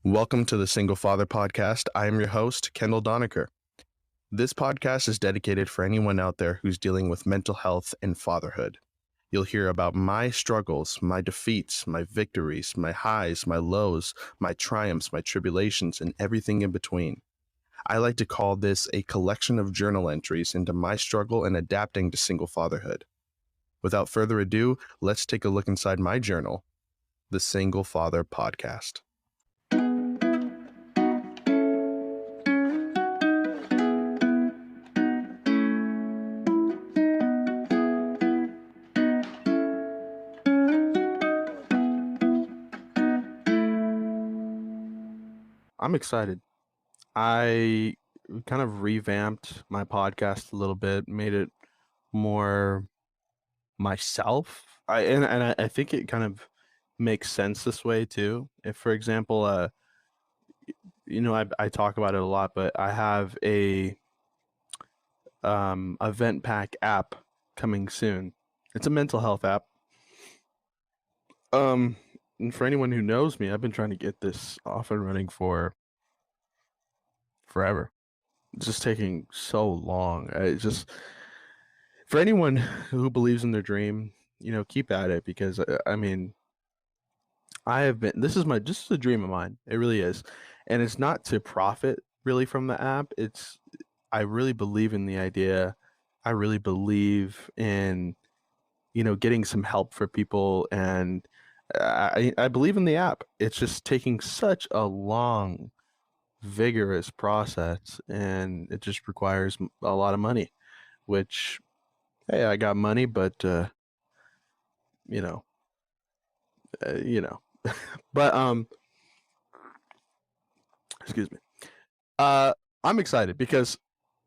Welcome to the Single Father Podcast. I am your host, Kendall Donaker. This podcast is dedicated for anyone out there who's dealing with mental health and fatherhood. You'll hear about my struggles, my defeats, my victories, my highs, my lows, my triumphs, my tribulations, and everything in between. I like to call this a collection of journal entries into my struggle and adapting to single fatherhood. Without further ado, let's take a look inside my journal, the Single Father Podcast. I'm excited. I kind of revamped my podcast a little bit, made it more myself. I think it kind of makes sense this way too. If, for example, I talk about it a lot, but I have a VentPack app coming soon. It's a mental health app. And for anyone who knows me, I've been trying to get this off and running for forever. It's just taking so long. For anyone who believes in their dream, keep at it, because this is a dream of mine. It really is. And it's not to profit really from the app. I really believe in the idea. I really believe in, getting some help for people. And I believe in the app. It's just taking such a long, vigorous process, and it just requires a lot of money, which, hey, I got money, but you know, but excuse me. I'm excited because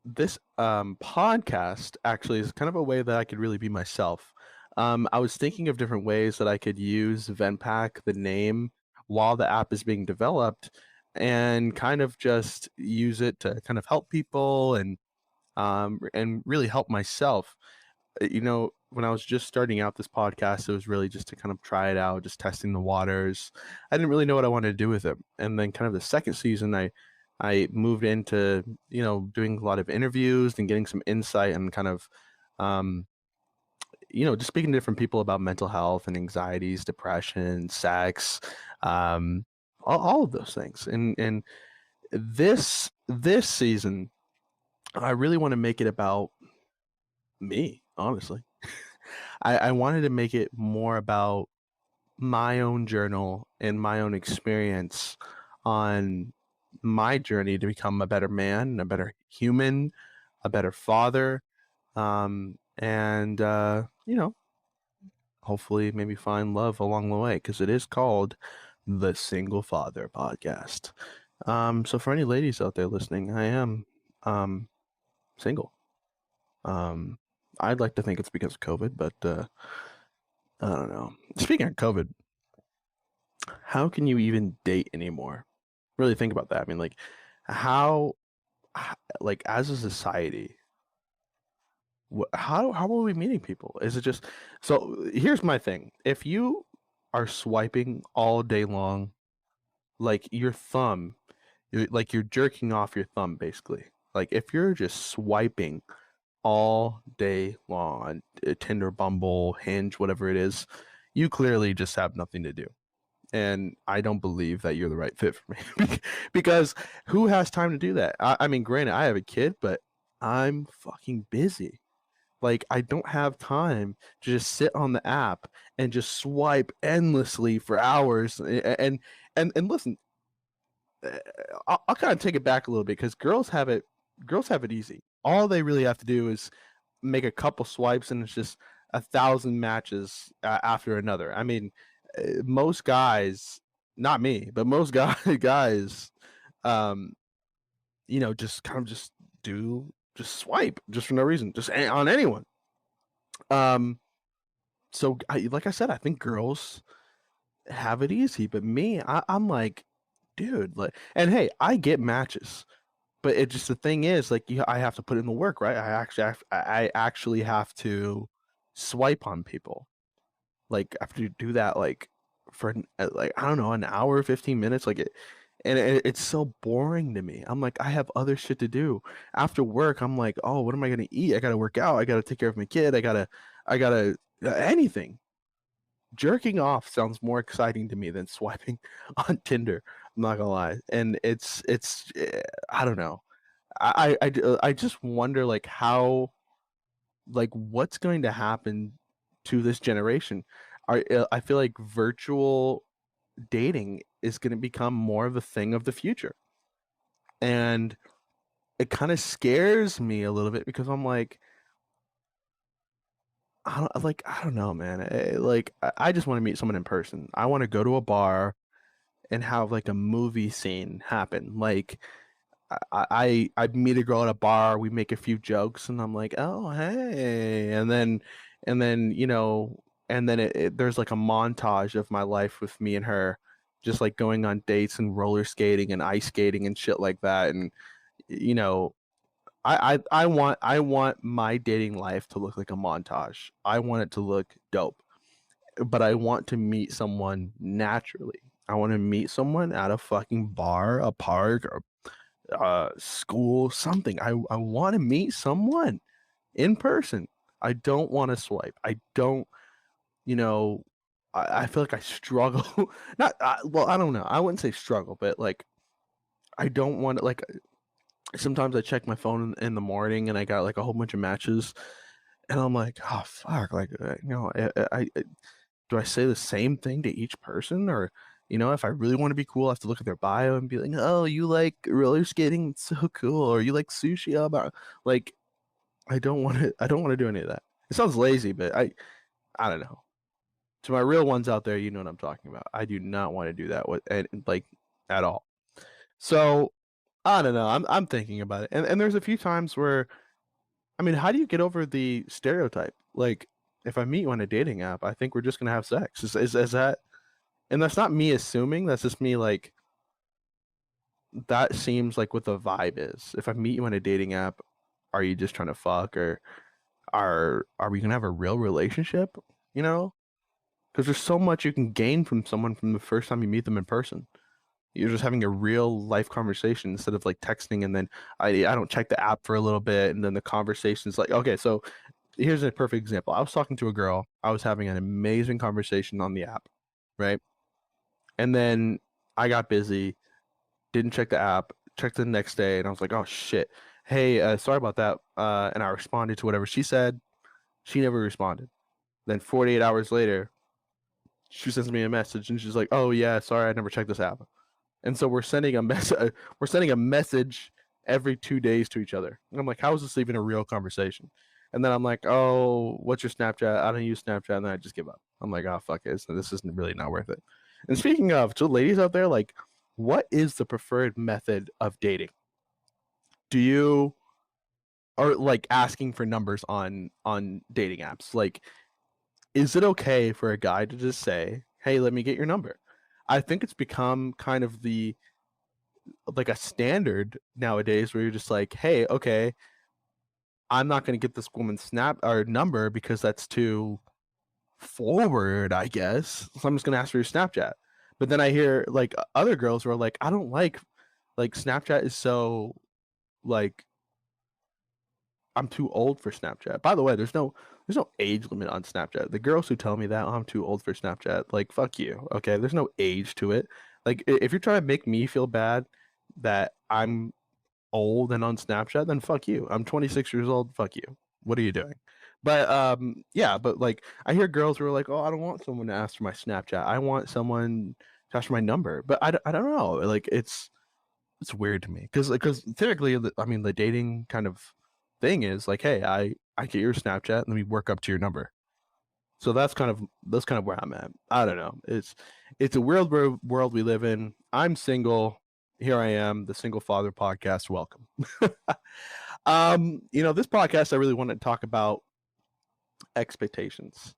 this podcast actually is kind of a way that I could really be myself. I was thinking of different ways that I could use VentPack, the name, while the app is being developed, and kind of just use it to kind of help people and really help myself. When I was just starting out this podcast, it was really just to kind of try it out, just testing the waters. I didn't really know what I wanted to do with it. And then kind of the second season, I moved into, doing a lot of interviews and getting some insight and kind of, just speaking to different people about mental health and anxieties, depression, sex, all of those things. And this season, I really want to make it about me, honestly. I wanted to make it more about my own journal and my own experience on my journey to become a better man, a better human, a better father, and hopefully maybe find love along the way, because it is called the Single Father Podcast. So for any ladies out there listening, I am single. I'd like to think it's because of COVID, but I don't know. Speaking of COVID, how can you even date anymore? Really think about that. I mean, like, how, like, as a society, how are we meeting people? Is it just so? Here's my thing: if you are swiping all day long, like your thumb, you're jerking off your thumb, basically. Like, if you're just swiping all day long on Tinder, Bumble, Hinge, whatever it is, you clearly just have nothing to do. And I don't believe that you're the right fit for me because who has time to do that? I mean, granted, I have a kid, but I'm fucking busy. Like, I don't have time to just sit on the app and just swipe endlessly for hours. And listen, I'll kind of take it back a little bit, because girls have it easy. All they really have to do is make a couple swipes, and it's just 1,000 matches after another. I mean, most guys, not me, but most guys, um, just kind of just swipe just for no reason, just on anyone. So like I said, I think girls have it easy, but me, I'm like, dude, like, and hey, I get matches. But it just, the thing is, like, I have to put in the work, right? I actually have to swipe on people. Like, I have to do that, like, for like, I don't know, an hour, 15 minutes. Like, And it's so boring to me. I'm like, I have other shit to do. After work, I'm like, oh, what am I gonna eat? I gotta work out. I gotta take care of my kid. I gotta anything. Jerking off sounds more exciting to me than swiping on Tinder. I'm not gonna lie. And I don't know. I just wonder like how like what's going to happen to this generation. I feel like virtual dating is going to become more of a thing of the future. And it kind of scares me a little bit because I'm like, I don't know, man. I just want to meet someone in person. I want to go to a bar and have like a movie scene happen. Like I meet a girl at a bar, we make a few jokes, and I'm like, oh hey, and then and then there's like a montage of my life with me and her, just like going on dates and roller skating and ice skating and shit like that, and you know. I want my dating life to look like a montage. I want it to look dope, but I want to meet someone naturally. I want to meet someone at a fucking bar, a park, or school, something. I want to meet someone in person. I don't want to swipe. I don't, you know, I feel like I struggle. Not, well, I don't know. I wouldn't say struggle, but like, I don't want to, like, sometimes I check my phone in the morning and I got like a whole bunch of matches and I'm like, oh, fuck. Like, do I say the same thing to each person or if I really want to be cool, I have to look at their bio and be like, "Oh, you like roller skating? It's so cool." Or you like sushi? How about like I don't want to. I don't want to do any of that. It sounds lazy, but I don't know. To my real ones out there, you know what I'm talking about. I do not want to do that with and like at all. So I don't know. I'm thinking about it, and there's a few times where I mean, how do you get over the stereotype? Like, if I meet you on a dating app, I think we're just gonna have sex. Is that? And that's not me assuming. That's just me like that seems like what the vibe is. If I meet you on a dating app, are you just trying to fuck or are we gonna have a real relationship? You know, because there's so much you can gain from someone from the first time you meet them in person. You're just having a real life conversation instead of like texting and then I don't check the app for a little bit and then the conversation's like okay, so here's a perfect example. I was talking to a girl. I was having an amazing conversation on the app, right? And then I got busy, didn't check the app, checked the next day, and I was like, oh shit. Hey, sorry about that. And I responded to whatever she said. She never responded. Then 48 hours later, she sends me a message and she's like, oh yeah, sorry, I never checked this app. And so we're sending a message every 2 days to each other. And I'm like, how is this even a real conversation? And then I'm like, oh, what's your Snapchat? I don't use Snapchat, and then I just give up. I'm like, oh fuck it, this isn't really not worth it. And speaking of, to ladies out there, like, what is the preferred method of dating? Do you or like asking for numbers on dating apps? Like, is it okay for a guy to just say, "Hey, let me get your number"? I think it's become kind of the like a standard nowadays where you're just like, "Hey, okay, I'm not going to get this woman's snap or number because that's too forward, I guess. So I'm just going to ask for your Snapchat." But then I hear like other girls who are like, "I don't like Snapchat is so like I'm too old for Snapchat." By the way, there's no age limit on Snapchat. The girls who tell me that, "Oh, I'm too old for Snapchat," like fuck you. Okay, there's no age to it. Like if you're trying to make me feel bad that I'm old and on Snapchat, then fuck you. I'm 26 years old. Fuck you. What are you doing? But yeah, but like I hear girls who are like, "Oh, I don't want someone to ask for my Snapchat. I want someone to ask for my number." But I don't know. Like it's weird to me because typically I mean the dating kind of thing is like, hey, I get your Snapchat and then we work up to your number. So that's kind of where I'm at. I don't know. It's a weird world we live in. I'm single. Here I am, the Single Father Podcast. Welcome. This podcast I really want to talk about expectations.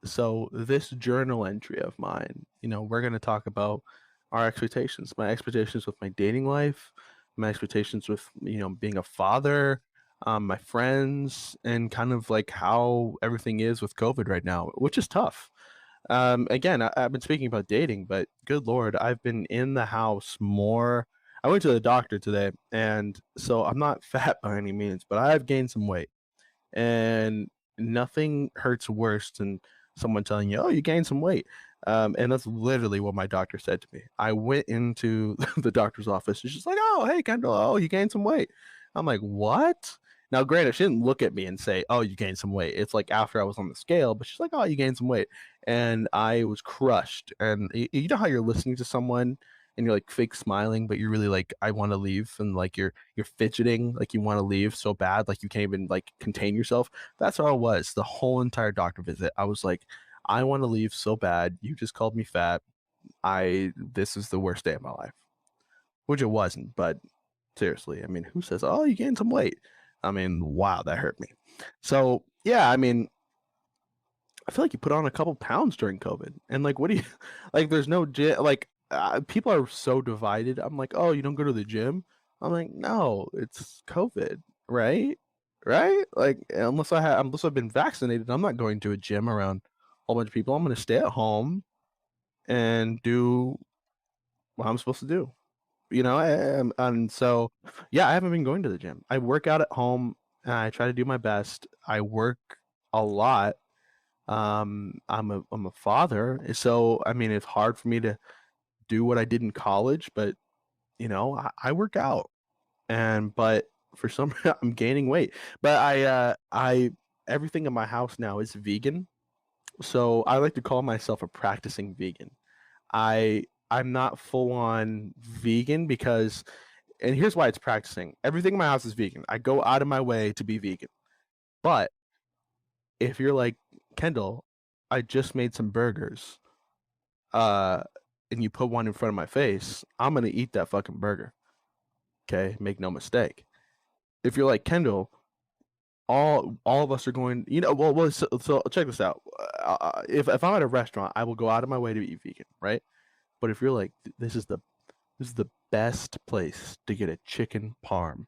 So this journal entry of mine, we're going to talk about our expectations, my expectations with my dating life, my expectations with, being a father, my friends, and kind of like how everything is with COVID right now, which is tough. Again, I've been speaking about dating, but good Lord, I've been in the house more. I went to the doctor today, and so I'm not fat by any means, but I've gained some weight. And nothing hurts worse than someone telling you, "Oh, you gained some weight." And that's literally what my doctor said to me. I went into the doctor's office, and she's like, "Oh, hey, Kendall, oh, you gained some weight." I'm like, "What?" Now, granted, she didn't look at me and say, "Oh, you gained some weight." It's like after I was on the scale, but she's like, "Oh, you gained some weight," and I was crushed. And you know how you're listening to someone and you're like fake smiling, but you're really like, I want to leave, and like you're fidgeting, like you want to leave so bad, like you can't even like contain yourself. That's how I was the whole entire doctor visit. I was like, I want to leave so bad. You just called me fat. I This is the worst day of my life, which it wasn't, but seriously, I mean, who says, "Oh, you gained some weight"? I mean, wow, that hurt me. So yeah, I mean, I feel like you put on a couple pounds during COVID, and like, what do you like? There's no gym. Like, people are so divided. I'm like, oh, you don't go to the gym. I'm like, no, it's COVID, right? Right? Like, unless I've been vaccinated, I'm not going to a gym around a whole bunch of people. I'm going to stay at home and do what I'm supposed to do. And so yeah, I haven't been going to the gym. I work out at home and I try to do my best. I work a lot. I'm a father, so I mean, it's hard for me to do what I did in college, but I work out, but for some reason I'm gaining weight. But I everything in my house now is vegan, so I like to call myself a practicing vegan. I I'm not full on vegan because, and here's why it's practicing. Everything in my house is vegan. I go out of my way to be vegan, but if you're like, Kendall, I just made some burgers, uh, and you put one in front of my face, I'm gonna eat that fucking burger. Okay, make no mistake. If you're like, Kendall, all of us are going, so check this out. If I'm at a restaurant, I will go out of my way to eat vegan, right? But if you're like, this is the best place to get a chicken parm.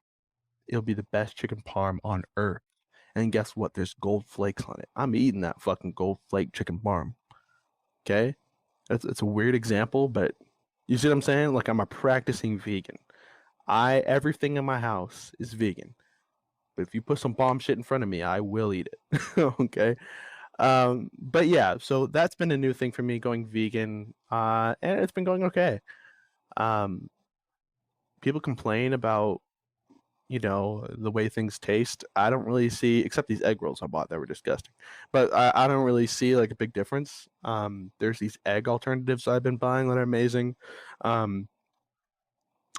It'll be the best chicken parm on earth. And guess what? There's gold flakes on it. I'm eating that fucking gold flake chicken parm. Okay, it's a weird example, but you see what I'm saying? Like, I'm a practicing vegan. I Everything in my house is vegan. But if you put some bomb shit in front of me, I will eat it. Okay. But yeah, so that's been a new thing for me, going vegan. And it's been going okay. Um, People complain about, the way things taste. I don't really see, except these egg rolls I bought that were disgusting. But I don't really see like a big difference. There's these egg alternatives I've been buying that are amazing. Um,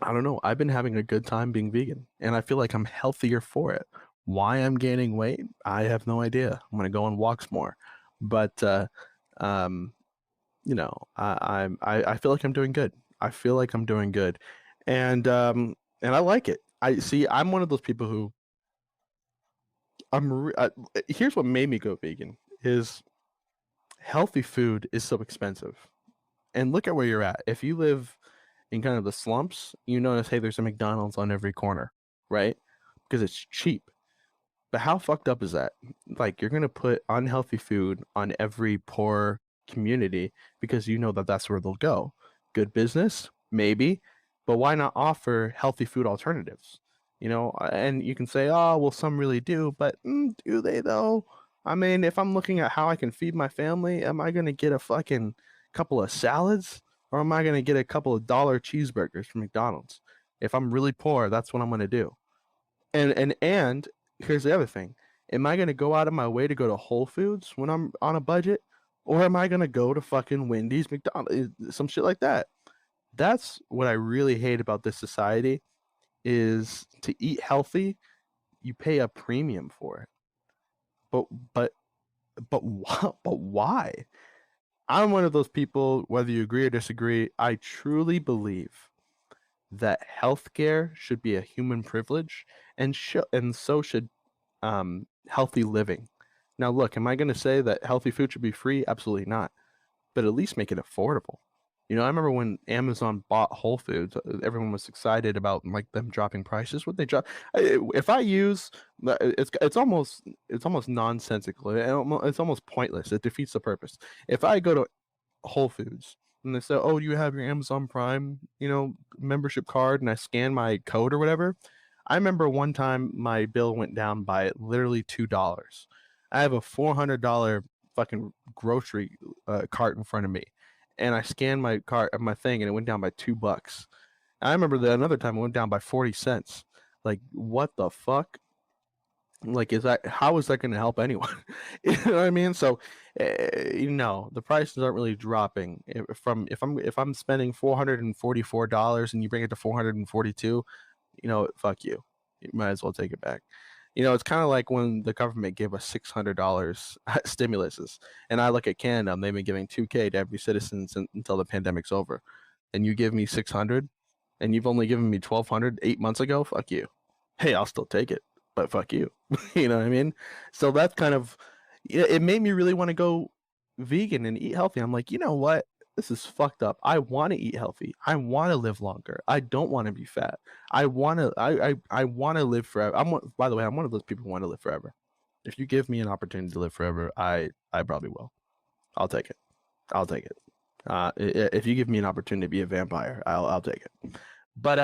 I don't know. I've been having a good time being vegan, and I feel like I'm healthier for it. Why I'm gaining weight, I have no idea. I'm gonna go on walks more, but um, I feel like I'm doing good. I feel like I'm doing good, and I like it. I see. I'm one of those people who here's what made me go vegan is healthy food is so expensive, and look at where you're at. If you live in kind of the slumps, you notice, hey, there's a McDonald's on every corner, right? Because it's cheap. But how fucked up is that? Like, you're gonna put unhealthy food on every poor community because you know that that's where they'll go. Good business, maybe, but why not offer healthy food alternatives? And you can say, oh, well, some really do, but do they though? I mean, if I'm looking at how I can feed my family, am I gonna get a fucking couple of salads, or am I gonna get a couple of dollar cheeseburgers from McDonald's? If I'm really poor, that's what I'm gonna do. And here's the other thing. Am I gonna go out of my way to go to Whole Foods when I'm on a budget? Or am I gonna go to fucking Wendy's, McDonald's, some shit like that? That's what I really hate about this society, is to eat healthy, you pay a premium for it. But but but why? I'm one of those people, whether you agree or disagree, I truly believe that healthcare should be a human privilege, and so should healthy living. Now, look, am I going to say that healthy food should be free? Absolutely not. But at least make it affordable. I remember when Amazon bought Whole Foods, everyone was excited about like them dropping prices. What they drop? If I use, it's almost nonsensical. It's almost pointless. It defeats the purpose. If I go to Whole Foods and they say, "Oh, do you have your Amazon Prime, membership card?" and I scan my code or whatever. I remember one time my bill went down by literally $2. I have a $400 fucking grocery cart in front of me, and I scanned my thing, and it went down by $2. I remember that another time it went down by 40 cents. Like, what the fuck? Like, how is that going to help anyone? You know what I mean? So, the prices aren't really dropping. If I'm spending $444 and you bring it to 442, fuck you. You might as well take it back. It's kind of like when the government gave us $600 stimuluses, and I look at Canada, and they've been giving 2K to every citizen until the pandemic's over, and you give me 600, and you've only given me 1,200 8 months ago. Fuck you. Hey, I'll still take it, but fuck you. You know what I mean? So that's kind of, it made me really want to go vegan and eat healthy. I'm like, you know what? This is fucked up. I want to eat healthy. I want to live longer. I don't want to be fat. I want to live forever. By the way, I'm one of those people who want to live forever. If you give me an opportunity to live forever, I probably will. I'll take it. I'll take it. If you give me an opportunity to be a vampire, I'll take it. But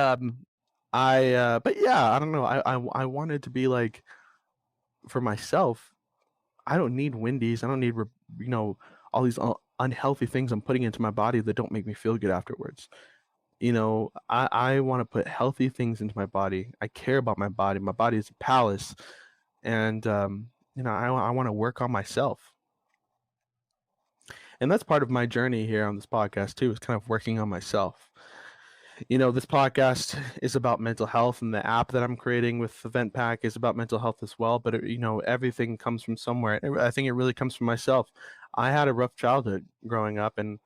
but yeah, I don't know. I wanted to be like, for myself, I don't need Wendy's. I don't need, all these unhealthy things I'm putting into my body that don't make me feel good afterwards. I want to put healthy things into my body. I care about my body. My body is a palace. And, I want to work on myself. And that's part of my journey here on this podcast, too, is kind of working on myself. This podcast is about mental health, and the app that I'm creating with the VentPack is about mental health as well. But everything comes from somewhere. I think it really comes from myself. I had a rough childhood growing up, and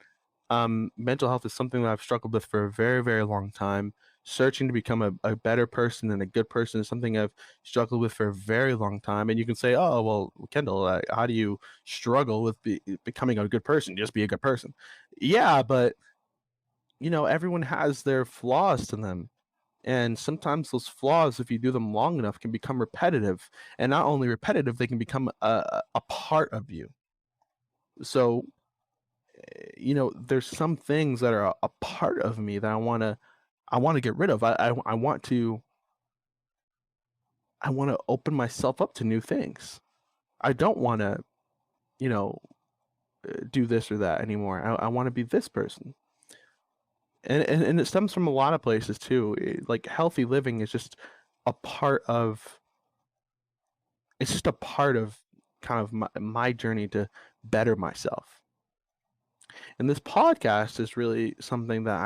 mental health is something that I've struggled with for a very, very long time. Searching to become a better person and a good person is something I've struggled with for a very long time. And you can say, "Oh, well, Kendall, how do you struggle with becoming a good person? Just be a good person." Yeah, but everyone has their flaws to them. And sometimes those flaws, if you do them long enough, can become repetitive. And not only repetitive, they can become a part of you. So, there's some things that are a part of me that I want to get rid of. I want to open myself up to new things. I don't want to, you know, do this or that anymore. I want to be this person. And it stems from a lot of places too. Like, healthy living is just a part of it's just a part of kind of my journey to better myself. And this podcast is really something that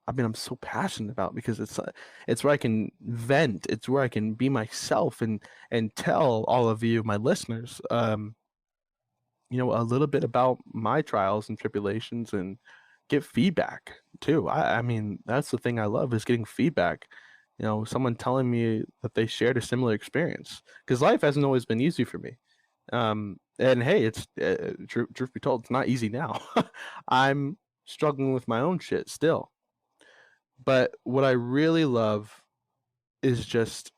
I'm so passionate about, because it's where I can vent. It's where I can be myself and tell all of you, my listeners, a little bit about my trials and tribulations, and get feedback too. I mean, that's the thing I love, is getting feedback. Someone telling me that they shared a similar experience, because life hasn't always been easy for me. And hey, it's truth be told, it's not easy now. I'm struggling with my own shit still. But what I really love is just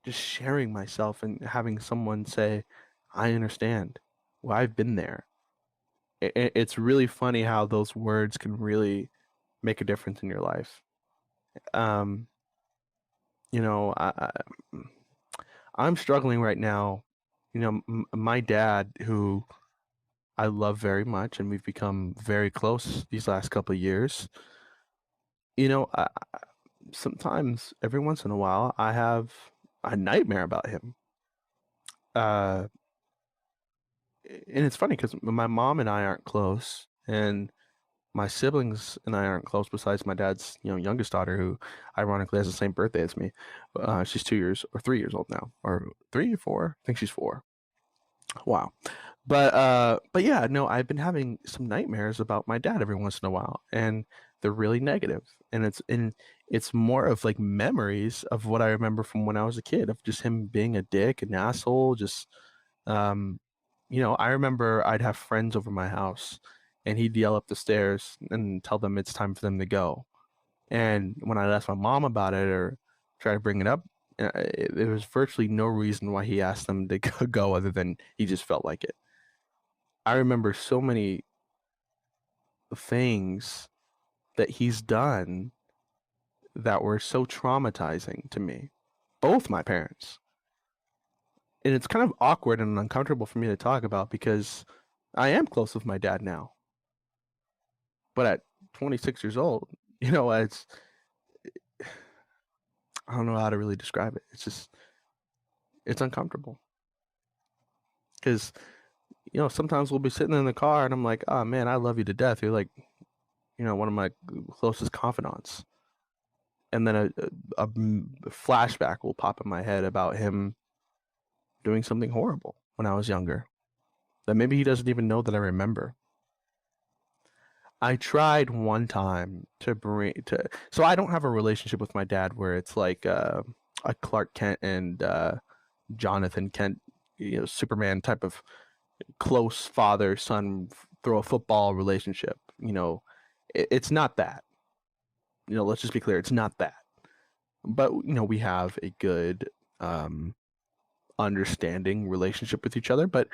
sharing myself and having someone say, "I understand. Well, I've been there." It's really funny how those words can really make a difference in your life. Um, I'm struggling right now. My dad, who I love very much, and we've become very close these last couple of years. Sometimes, every once in a while, I have a nightmare about him. Uh, and it's funny because my mom and I aren't close, and my siblings and I aren't close. Besides my dad's, youngest daughter, who ironically has the same birthday as me. She's 2 years or 3 years old now, or 3 or 4. I think she's 4. Wow. But yeah, no, I've been having some nightmares about my dad every once in a while, and they're really negative. And it's more of like memories of what I remember from when I was a kid, of just him being a dick, an asshole. Just, I remember I'd have friends over my house, and he'd yell up the stairs and tell them it's time for them to go. And when I asked my mom about it or try to bring it up, there was virtually no reason why he asked them to go other than he just felt like it. I remember so many things that he's done that were so traumatizing to me, both my parents. And it's kind of awkward and uncomfortable for me to talk about because I am close with my dad now. But at 26 years old, it's I don't know how to really describe it. It's uncomfortable because sometimes we'll be sitting in the car and I'm like, oh man, I love you to death. You're like, one of my closest confidants. And then a flashback will pop in my head about him doing something horrible when I was younger that maybe he doesn't even know that I remember. I tried one time so I don't have a relationship with my dad where it's like a Clark Kent and Jonathan Kent, Superman type of close father son throw a football relationship. It's not that. Let's just be clear, it's not that. But we have a good understanding relationship with each other, but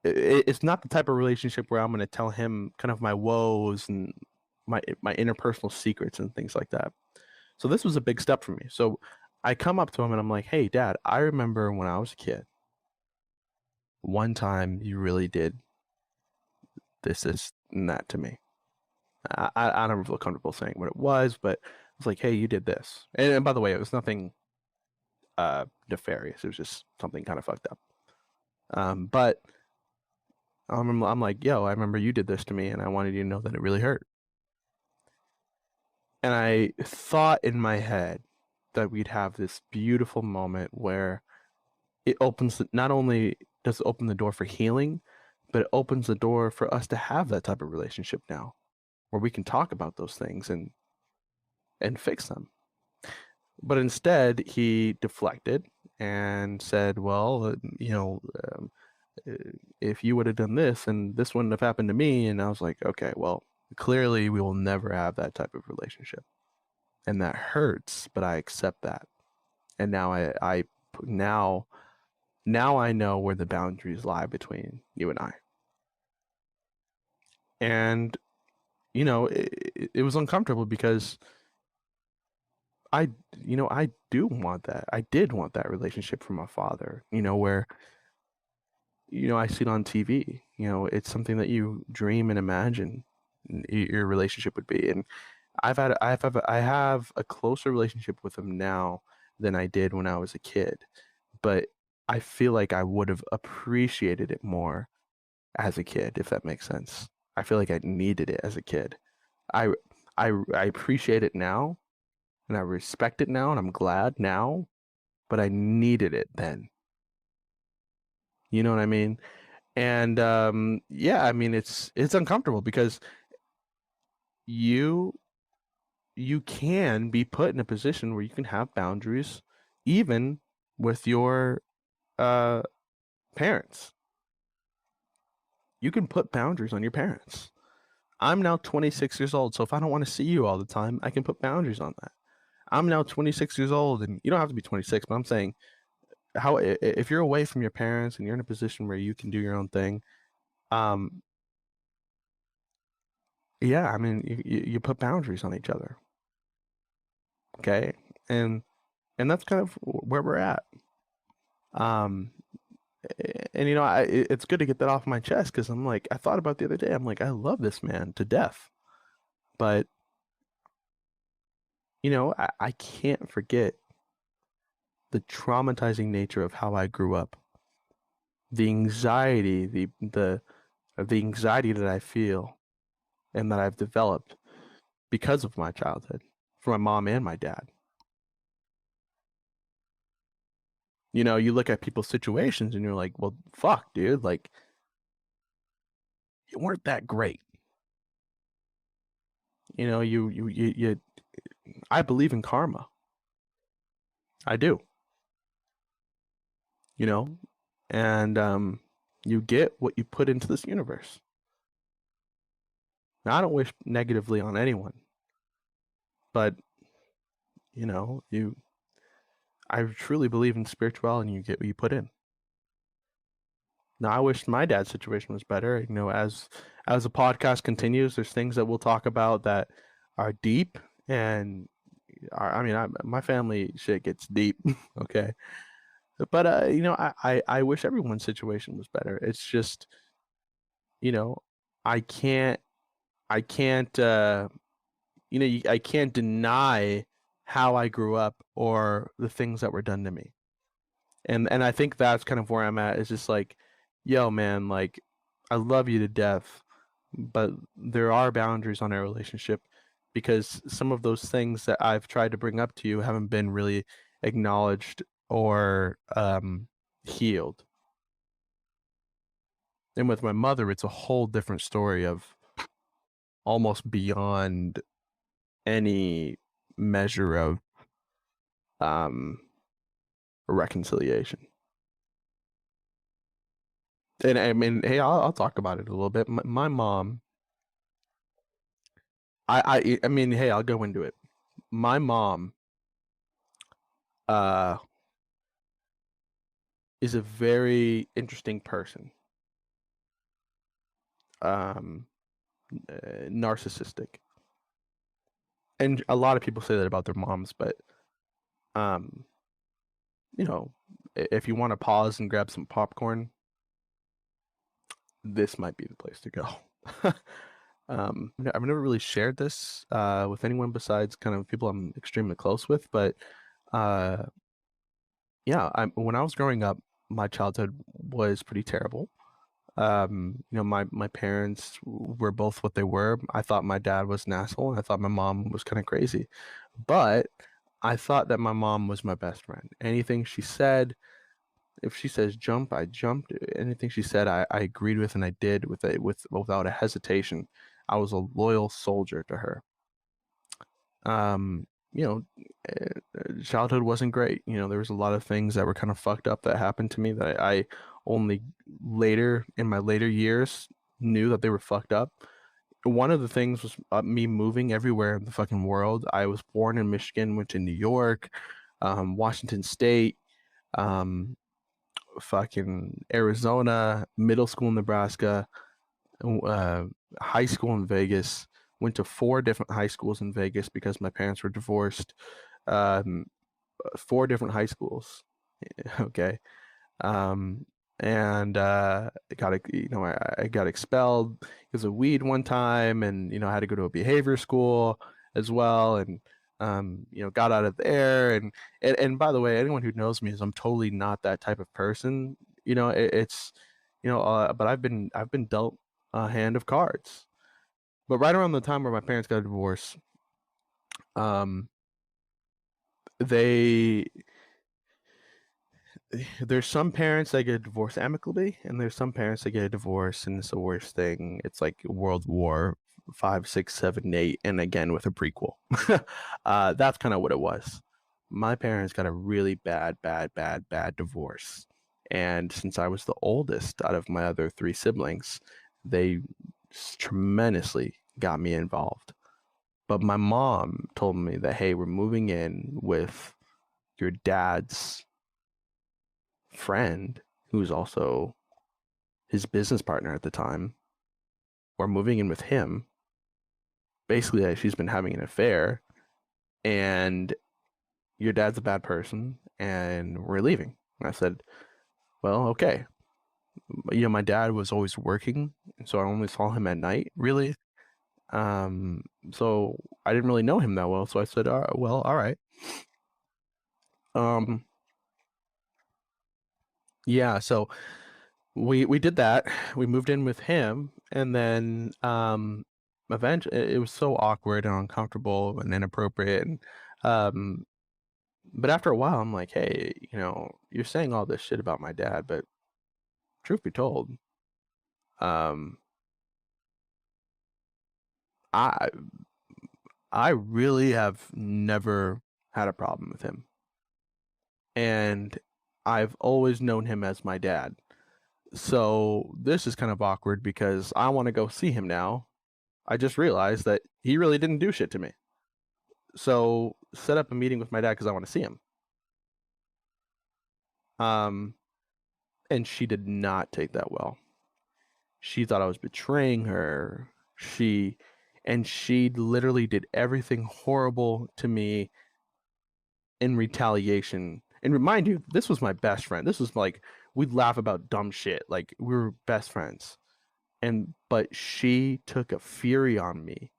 it's not the type of relationship where I'm going to tell him kind of my woes and my interpersonal secrets and things like that. So this was a big step for me. So I come up to him and I'm like, "Hey, Dad, I remember when I was a kid. One time you really did this and that to me. I don't feel comfortable saying what it was, but I was like, hey, you did this. And by the way, it was nothing nefarious. It was just something kind of fucked up. But I'm like, yo, I remember you did this to me, and I wanted you to know that it really hurt. And I thought in my head that we'd have this beautiful moment where it opens, not only does it open the door for healing, but it opens the door for us to have that type of relationship now, where we can talk about those things and fix them. But instead, he deflected and said, well, if you would have done this and this wouldn't have happened to me. And I was like, okay, well, clearly we will never have that type of relationship. And that hurts, but I accept that. And now now I know where the boundaries lie between you and I. And, it was uncomfortable because I, I do want that. I did want that relationship from my father, where, I see it on TV, it's something that you dream and imagine your relationship would be. And I have a closer relationship with him now than I did when I was a kid, but I feel like I would have appreciated it more as a kid, if that makes sense. I feel like I needed it as a kid. I I appreciate it now and I respect it now and I'm glad now, but I needed it then. You know what I mean? And yeah, I mean it's uncomfortable because you you can be put in a position where you can have boundaries even with your uh parents. You can put boundaries on your parents. I'm now 26 years old, so if I don't want to see you all the time, I can put boundaries on that. I'm now 26 years old, and you don't have to be 26, but I'm saying if you're away from your parents and you're in a position where you can do your own thing, um, yeah, I mean, you put boundaries on each other, okay, and that's kind of where we're at. Um, and it's good to get that off my chest because I'm like, I thought about the other day. I'm like, I love this man to death, but I can't forget the traumatizing nature of how I grew up, the anxiety, the anxiety that I feel and that I've developed because of my childhood, from my mom and my dad. You look at people's situations and you're like, well, fuck, dude, like you weren't that great. You I believe in karma. I do, you know, and you get what you put into this universe. Now, I don't wish negatively on anyone, but you know, I truly believe in spirituality, and you get what you put in. Now, I wish my dad's situation was better. You know, as the podcast continues, there's things that we'll talk about that are deep, and I mean, my family shit gets deep. Okay, but you know, I wish everyone's situation was better. It's just, you know, I can't I can't you know, I can't deny how I grew up or the things that were done to me. And I think that's kind of where I'm at. Is just like, yo, man, like I love you to death, but there are boundaries on our relationship because some of those things that I've tried to bring up to you haven't been really acknowledged or healed. And with my mother, it's a whole different story of almost beyond any measure of um reconciliation. And I mean, hey, I'll talk about it a little bit. My mom, I mean, hey, I'll go into it. My mom, uh, is a very interesting person. Um, Narcissistic, and a lot of people say that about their moms. But um, you know, if you want to pause and grab some popcorn, this might be the place to go. I've never really shared this with anyone besides kind of people I'm extremely close with, but uh, yeah, when I was growing up, my childhood was pretty terrible. You know, my parents were both what they were. I thought my dad was an asshole, and I thought my mom was kind of crazy. But I thought that my mom was my best friend. Anything she said, if she says jump, I jumped. Anything she said, I agreed with, and I did without a hesitation. I was a loyal soldier to her. You know, childhood wasn't great. You know, there was a lot of things that were kind of fucked up that happened to me that I only later in my later years knew that they were fucked up. One of the things was me moving everywhere in the fucking world. I was born in Michigan, went to New York, Washington State, um, fucking Arizona, middle school in Nebraska, uh, high school in Vegas. Went to four different high schools in Vegas because my parents were divorced. Um, Four different high schools. Okay. Um, and I got expelled because of weed one time, and you know, I had to go to a behavior school as well, and you know, got out of there, and by the way, anyone who knows me is I'm totally not that type of person. You know, it's you know, but I've been dealt a hand of cards. But right around the time where my parents got a divorce, um, they there's some parents that get a divorce amicably, and there's some parents that get a divorce, and it's the worst thing. It's like World War five, six, seven, eight, and again with a prequel. That's kind of what it was. My parents got a really bad divorce, and since I was the oldest out of my other three siblings, they tremendously got me involved. But my mom told me that, hey, we're moving in with your dad's friend, who's also his business partner at the time. We're moving in with him. Basically, she's been having an affair, and your dad's a bad person, and we're leaving. And I said, well, okay. You know, my dad was always working, so I only saw him at night, really. Um, so I didn't really know him that well. So I said, well, all right. Um, yeah, so we did that. We moved in with him, and then eventually it was so awkward and uncomfortable and inappropriate, and um but after a while I'm like, hey, you know, you're saying all this shit about my dad, but truth be told, um I I really have never had a problem with him, and I've always known him as my dad. So this is kind of awkward because I want to go see him now. I just realized that he really didn't do shit to me. So set up a meeting with my dad because I want to see him. And she did not take that well. She thought I was betraying her. She literally did everything horrible to me in retaliation. And remind you, this was my best friend. This was like, we'd laugh about dumb shit. Like, we were best friends. But she took a fury on me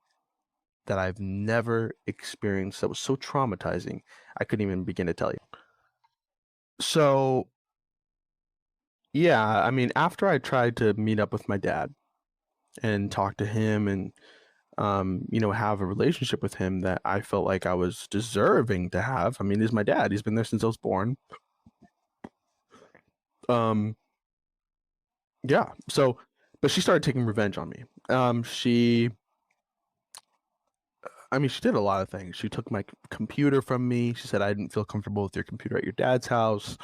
that I've never experienced, that was so traumatizing, I couldn't even begin to tell you. So, yeah, I mean, after I tried to meet up with my dad and talk to him and have a relationship with him that I felt like I was deserving to have. I mean, he's my dad. He's been there since I was born. Yeah. So, but she started taking revenge on me. She did a lot of things. She took my computer from me. She said I didn't feel comfortable with your computer at your dad's house.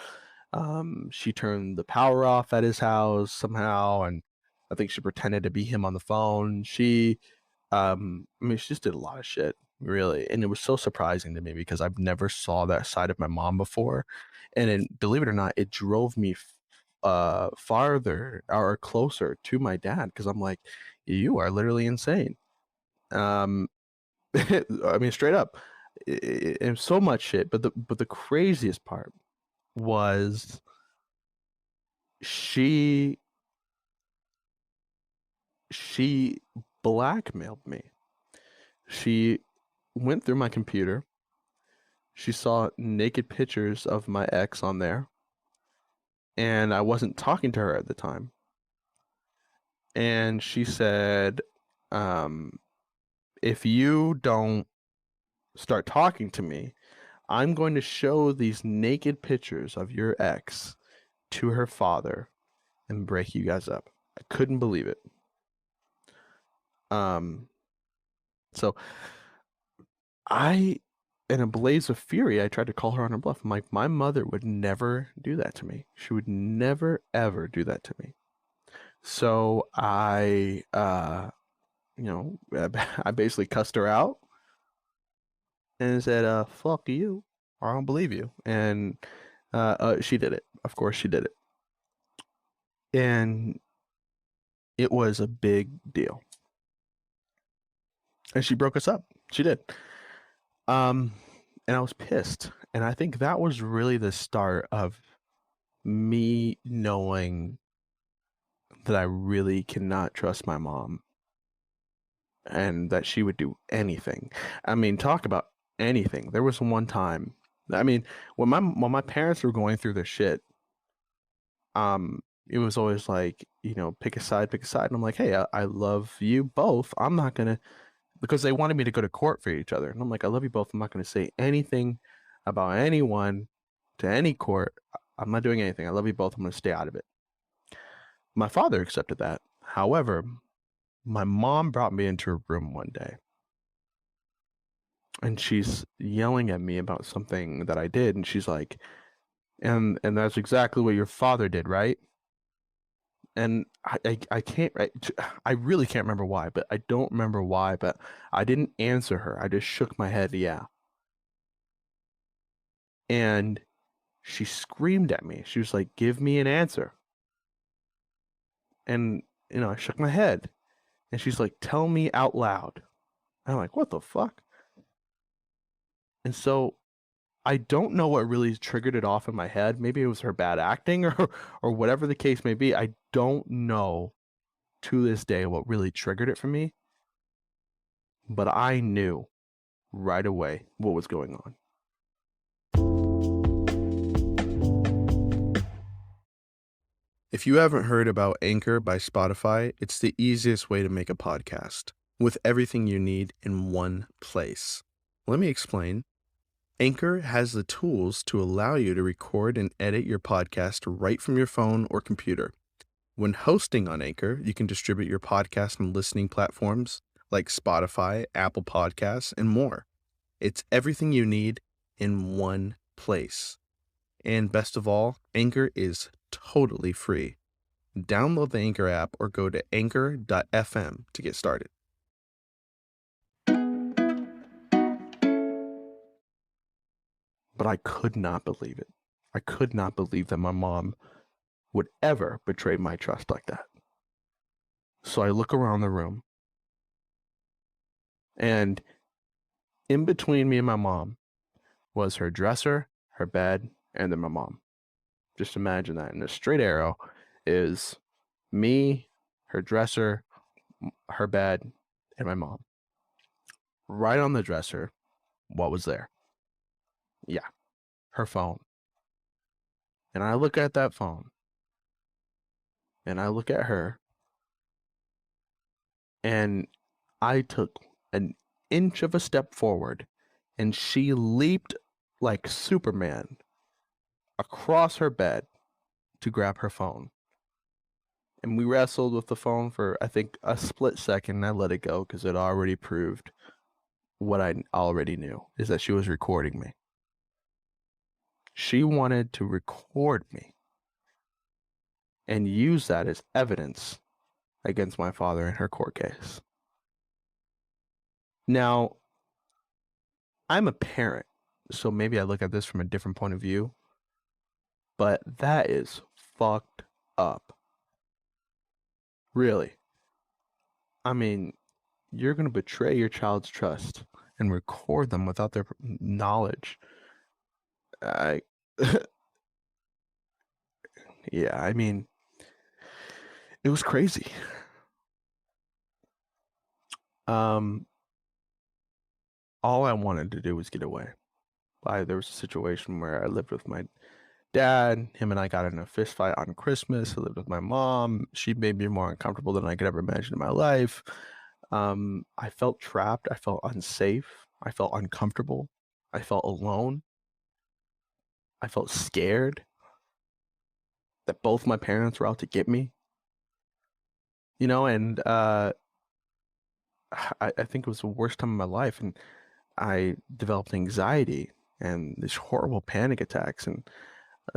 She turned the power off at his house somehow, and I think she pretended to be him on the phone. She just did a lot of shit, really, and it was so surprising to me because I've never saw that side of my mom before, and believe it or not, it drove me farther or closer to my dad because I'm like, you are literally insane. Straight up, and so much shit. But the craziest part was she blackmailed me. She went through my computer. She saw naked pictures of my ex on there, and I wasn't talking to her at the time. And she said, if you don't start talking to me, I'm going to show these naked pictures of your ex to her father and break you guys up. I couldn't believe it. So in a blaze of fury, I tried to call her on her bluff. I'm like, my mother would never do that to me. She would never, ever do that to me. So I basically cussed her out and said, fuck you, or I don't believe you. And she did it. Of course she did it. And it was a big deal. And she broke us up. She did. And I was pissed. And I think that was really the start of me knowing that I really cannot trust my mom and that she would do anything. I mean, talk about anything. There was one time, I mean, when my parents were going through this shit, it was always like, pick a side. And I'm like, hey, I love you both. I'm not going to, because they wanted me to go to court for each other. And I'm like, I love you both. I'm not going to say anything about anyone to any court. I'm not doing anything. I love you both. I'm going to stay out of it. My father accepted that. However, my mom brought me into a room one day and she's yelling at me about something that I did. And she's like, and that's exactly what your father did, right? And I can't, I really can't remember why, but I don't remember why, but I didn't answer her. I just shook my head. Yeah. And she screamed at me. She was like, give me an answer. And, I shook my head and she's like, tell me out loud. I'm like, what the fuck? And so I don't know what really triggered it off in my head. Maybe it was her bad acting or whatever the case may be. I don't know to this day what really triggered it for me. But I knew right away what was going on. If you haven't heard about Anchor by Spotify, it's the easiest way to make a podcast with everything you need in one place. Let me explain. Anchor has the tools to allow you to record and edit your podcast right from your phone or computer. When hosting on Anchor, you can distribute your podcast on listening platforms like Spotify, Apple Podcasts, and more. It's everything you need in one place. And best of all, Anchor is totally free. Download the Anchor app or go to anchor.fm to get started. but I could not believe it. I could not believe that my mom would ever betray my trust like that. So I look around the room, and in between me and my mom was her dresser, her bed, and then my mom. Just imagine that. And a straight arrow is me, her dresser, her bed, and my mom. Right on the dresser, what was there? Yeah, her phone. And I look at that phone, and I look at her, and I took an inch of a step forward, and she leaped like Superman across her bed to grab her phone. And we wrestled with the phone for, I think, a split second, and I let it go because it already proved what I already knew, is that she was recording me. She wanted to record me and use that as evidence against my father in her court case. Now, I'm a parent, so maybe I look at this from a different point of view, but that is fucked up. Really. I mean, you're going to betray your child's trust and record them without their knowledge. I, yeah, I mean, it was crazy. Um, all I wanted to do was get away. There was a situation where I lived with my dad. Him and I got in a fist fight on Christmas. I lived with my mom. She made me more uncomfortable than I could ever imagine in my life. I felt trapped. I felt unsafe. I felt uncomfortable. I felt alone. I felt scared that both my parents were out to get me. And I think it was the worst time of my life, and I developed anxiety and these horrible panic attacks. And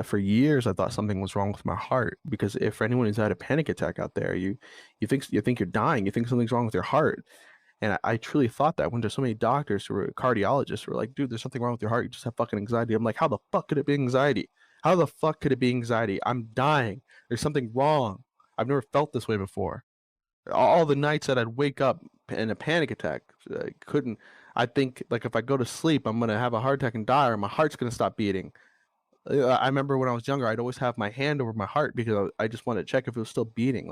for years, I thought something was wrong with my heart, because if anyone who's had a panic attack out there, you think you're dying, you think something's wrong with your heart. And I truly thought that. I went to so many doctors who were cardiologists who were like, dude, there's something wrong with your heart. You just have fucking anxiety. I'm like, how the fuck could it be anxiety? How the fuck could it be anxiety? I'm dying. There's something wrong. I've never felt this way before. All the nights that I'd wake up in a panic attack, I think, like, if I go to sleep, I'm going to have a heart attack and die, or my heart's going to stop beating. I remember when I was younger, I'd always have my hand over my heart because I just wanted to check if it was still beating.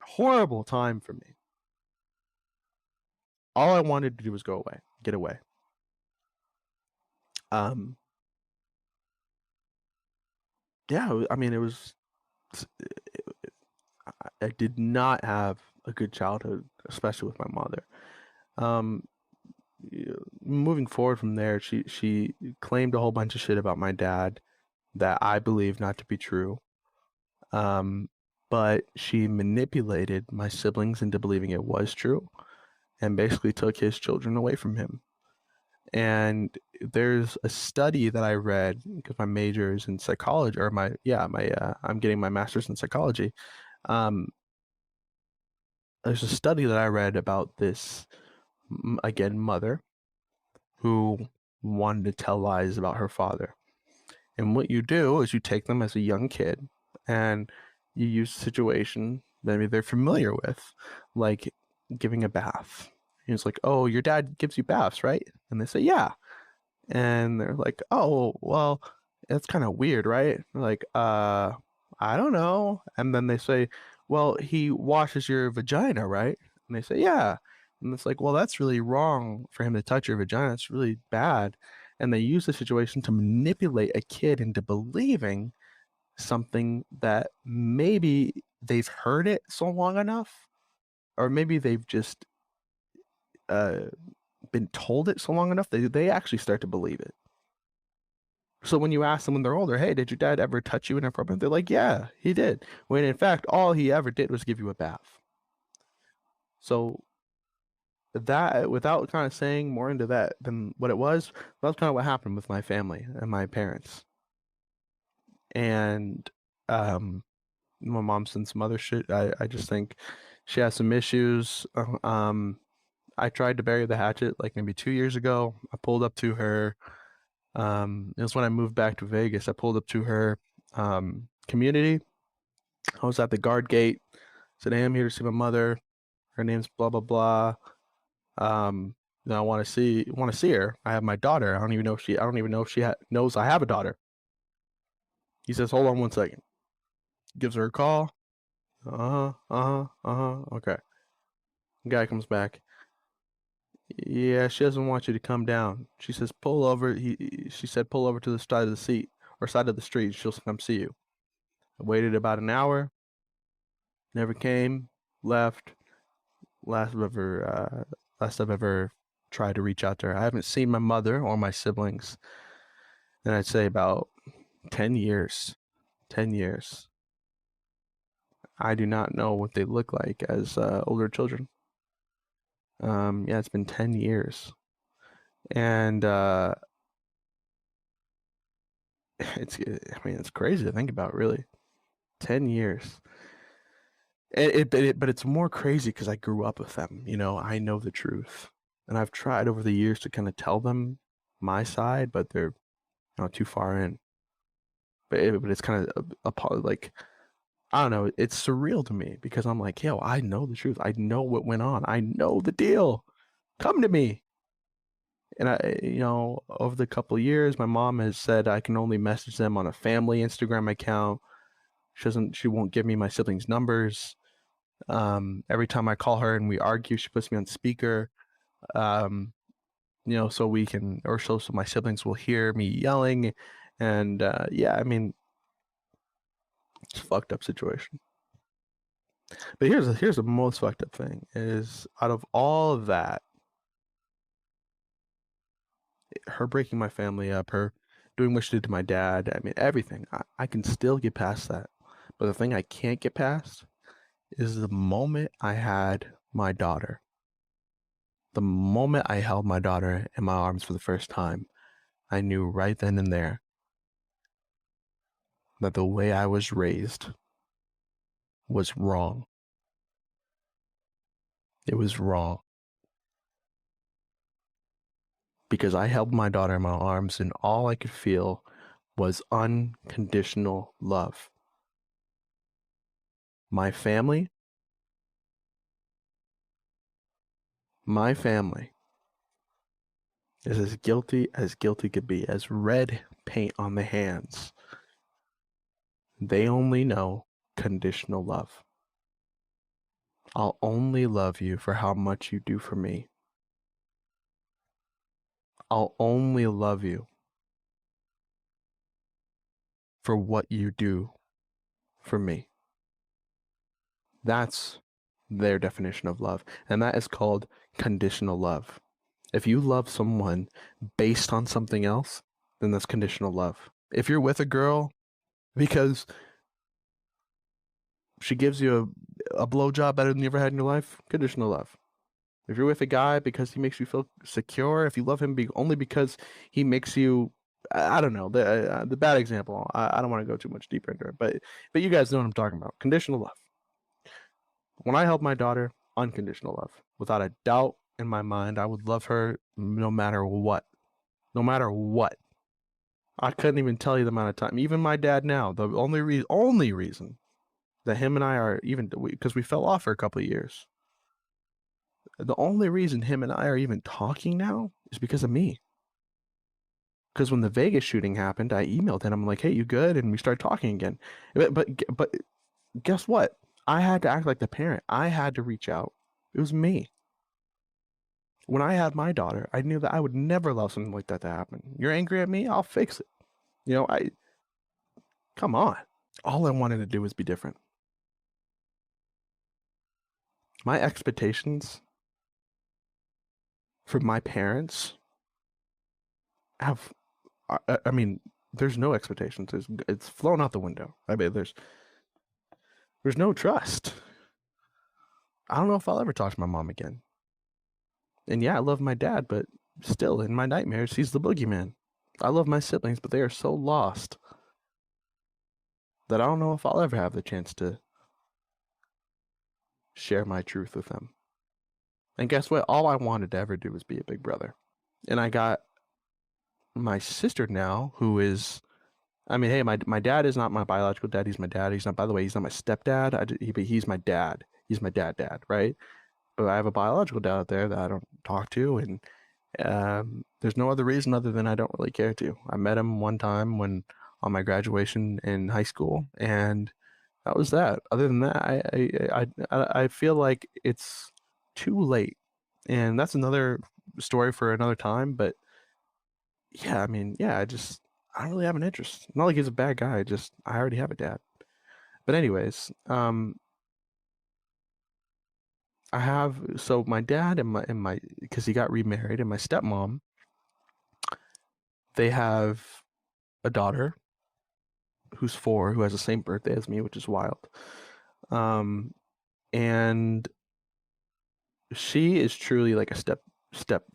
Horrible time for me. All I wanted to do was go away, get away. Um, yeah, I mean, I did not have a good childhood, especially with my mother. Um, Moving forward from there, she claimed a whole bunch of shit about my dad that I believe not to be true. Um, but she manipulated my siblings into believing it was true, and basically took his children away from him. And there's a study that I read, because my major is in psychology, or I'm getting my master's in psychology. Um, there's a study that I read about this, again, mother who wanted to tell lies about her father. And what you do is you take them as a young kid, and you use a situation maybe they're familiar with, like giving a bath. And it's like, oh, your dad gives you baths, right? And they say, yeah. And they're like, oh, well, it's kind of weird, right? They're like, I don't know. And then they say, well, he washes your vagina, right? And they say, yeah. And it's like, well, that's really wrong for him to touch your vagina. It's really bad. And they use the situation to manipulate a kid into believing something that maybe they've heard it so long enough, or maybe they've just uh, been told it so long enough, they actually start to believe it. So when you ask them when they're older, hey, did your dad ever touch you inappropriately? They're like, yeah, he did. When in fact, all he ever did was give you a bath. So that, without kind of saying more into that than what it was, that's kind of what happened with my family and my parents. And my mom's done some other shit. I just think she has some issues. I tried to bury the hatchet like maybe 2 years ago. I pulled up to her. It was when I moved back to Vegas. I pulled up to her community. I was at the guard gate. Said, "Hey, I'm here to see my mother. Her name's blah blah blah. Um, I want to see her. I have my daughter. I don't even know if she knows I have a daughter." He says, "Hold on one second." Gives her a call. Okay. Guy comes back. Yeah, she doesn't want you to come down. She says, pull over. She said, pull over to the side of the seat or side of the street. She'll come see you. I waited about an hour. Never came. Left. Last I've ever tried to reach out to her. I haven't seen my mother or my siblings. And I'd say about 10 years. 10 years. I do not know what they look like as older children. Yeah, it's been 10 years. And it's crazy to think about, really. 10 years. But it's more crazy because I grew up with them. I know the truth. And I've tried over the years to kind of tell them my side, but they're too far in. But it's kind of like, I don't know. It's surreal to me because I'm like, yo, I know the truth. I know what went on. I know the deal. Come to me. And over the couple of years, my mom has said I can only message them on a family Instagram account. She won't give me my siblings' numbers. Every time I call her and we argue, she puts me on speaker. So we can, or so my siblings will hear me yelling. And yeah, it's a fucked up situation. But here's the most fucked up thing is out of all of that, her breaking my family up, her doing what she did to my dad, everything. I can still get past that. But the thing I can't get past is the moment I had my daughter. The moment I held my daughter in my arms for the first time, I knew right then and there that the way I was raised was wrong. It was wrong. Because I held my daughter in my arms and all I could feel was unconditional love. My family is as guilty could be, as red paint on the hands. They only know conditional love. I'll only love you for how much you do for me. I'll only love you for what you do for me. That's their definition of love. And that is called conditional love. If you love someone based on something else, then that's conditional love. If you're with a girl because she gives you a blowjob better than you ever had in your life, conditional love. If you're with a guy because he makes you feel secure, if you love him only because he makes you, I don't know, the bad example. I don't want to go too much deeper into it, but you guys know what I'm talking about. Conditional love. When I held my daughter, unconditional love. Without a doubt in my mind, I would love her no matter what. No matter what. I couldn't even tell you the amount of time. Even my dad now, the only reason that him and I are even, because we fell off for a couple of years. The only reason him and I are even talking now is because of me. Because when the Vegas shooting happened, I emailed him. I'm like, "Hey, you good?" And we started talking again. But guess what? I had to act like the parent. I had to reach out. It was me. When I had my daughter, I knew that I would never allow something like that to happen. You're angry at me? I'll fix it. Come on. All I wanted to do was be different. My expectations for my parents have, there's no expectations. It's flown out the window. There's no trust. I don't know if I'll ever talk to my mom again. And yeah, I love my dad, but still, in my nightmares, he's the boogeyman. I love my siblings, but they are so lost that I don't know if I'll ever have the chance to share my truth with them. And guess what? All I wanted to ever do was be a big brother. And I got my sister now, who is, I mean, hey, my dad is not my biological dad. He's my dad. He's not, by the way, he's not my stepdad. But he's my dad. He's my dad, right? But I have a biological dad out there that I don't talk to, and there's no other reason other than I don't really care to. I met him one time when on my graduation in high school, and that was that. Other than that, I feel like it's too late, and that's another story for another time. But yeah, I mean, yeah, I don't really have an interest. Not like he's a bad guy. Just I already have a dad. But anyways, I have so my dad and my because he got remarried, and my stepmom, they have a daughter who's 4, who has the same birthday as me, which is wild. Um, and she is truly like a step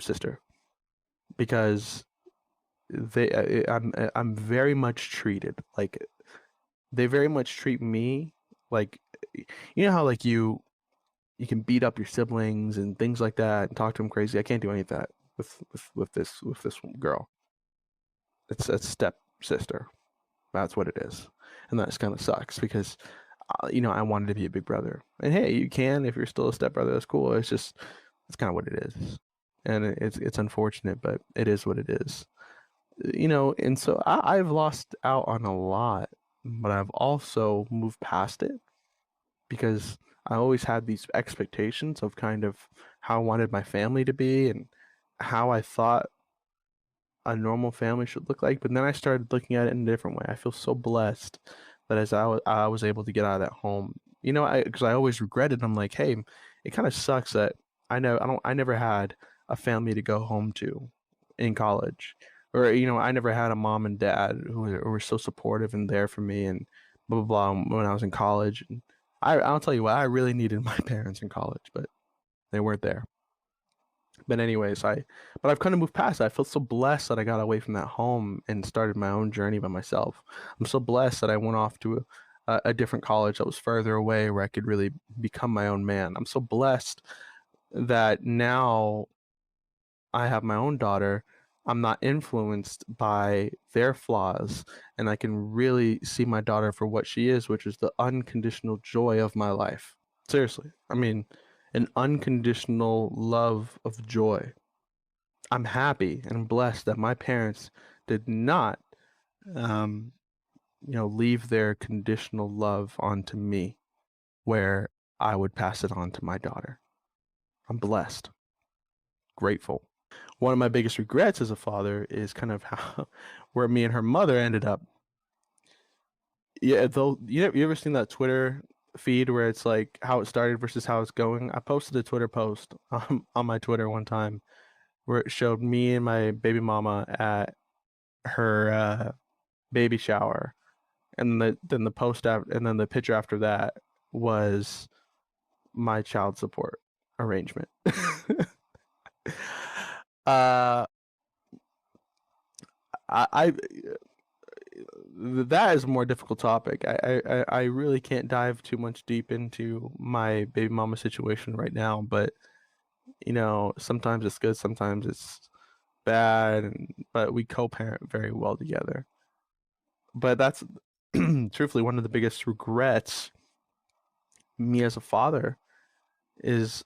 sister because I'm very much treated like they very much treat me like, you know how like you can beat up your siblings and things like that and talk to them crazy. I can't do any of that with this girl. It's a step sister. That's what it is, and that just kind of sucks because I wanted to be a big brother. And hey, you can if you're still a stepbrother. That's cool. It's just it's kind of what it is, and it's unfortunate, but it is what it is. And so I've lost out on a lot, but I've also moved past it because I always had these expectations of kind of how I wanted my family to be and how I thought a normal family should look like. But then I started looking at it in a different way. I feel so blessed that as I was able to get out of that home, because I always regretted. I'm like, hey, it kind of sucks that I never had a family to go home to in college, or I never had a mom and dad who were so supportive and there for me and blah blah blah when I was in college. And I'll tell you what, I really needed my parents in college, but they weren't there. But anyways, but I've kind of moved past that. I feel so blessed that I got away from that home and started my own journey by myself. I'm so blessed that I went off to a different college that was further away where I could really become my own man. I'm so blessed that now I have my own daughter. I'm not influenced by their flaws, and I can really see my daughter for what she is, which is the unconditional joy of my life. Seriously. I mean, an unconditional love of joy. I'm happy and blessed that my parents did not, um, leave their conditional love onto me where I would pass it on to my daughter. I'm blessed, grateful. One of my biggest regrets as a father is kind of how where me and her mother ended up. Yeah, though you ever seen that Twitter feed where it's like how it started versus how it's going? I posted a Twitter post on my Twitter one time where it showed me and my baby mama at her baby shower, and then the post after, and then the picture after that was my child support arrangement. uh, I that is a more difficult topic. I really can't dive too much deep into my baby mama situation right now, but sometimes it's good, sometimes it's bad, but we co-parent very well together. But that's truthfully one of the biggest regrets me as a father is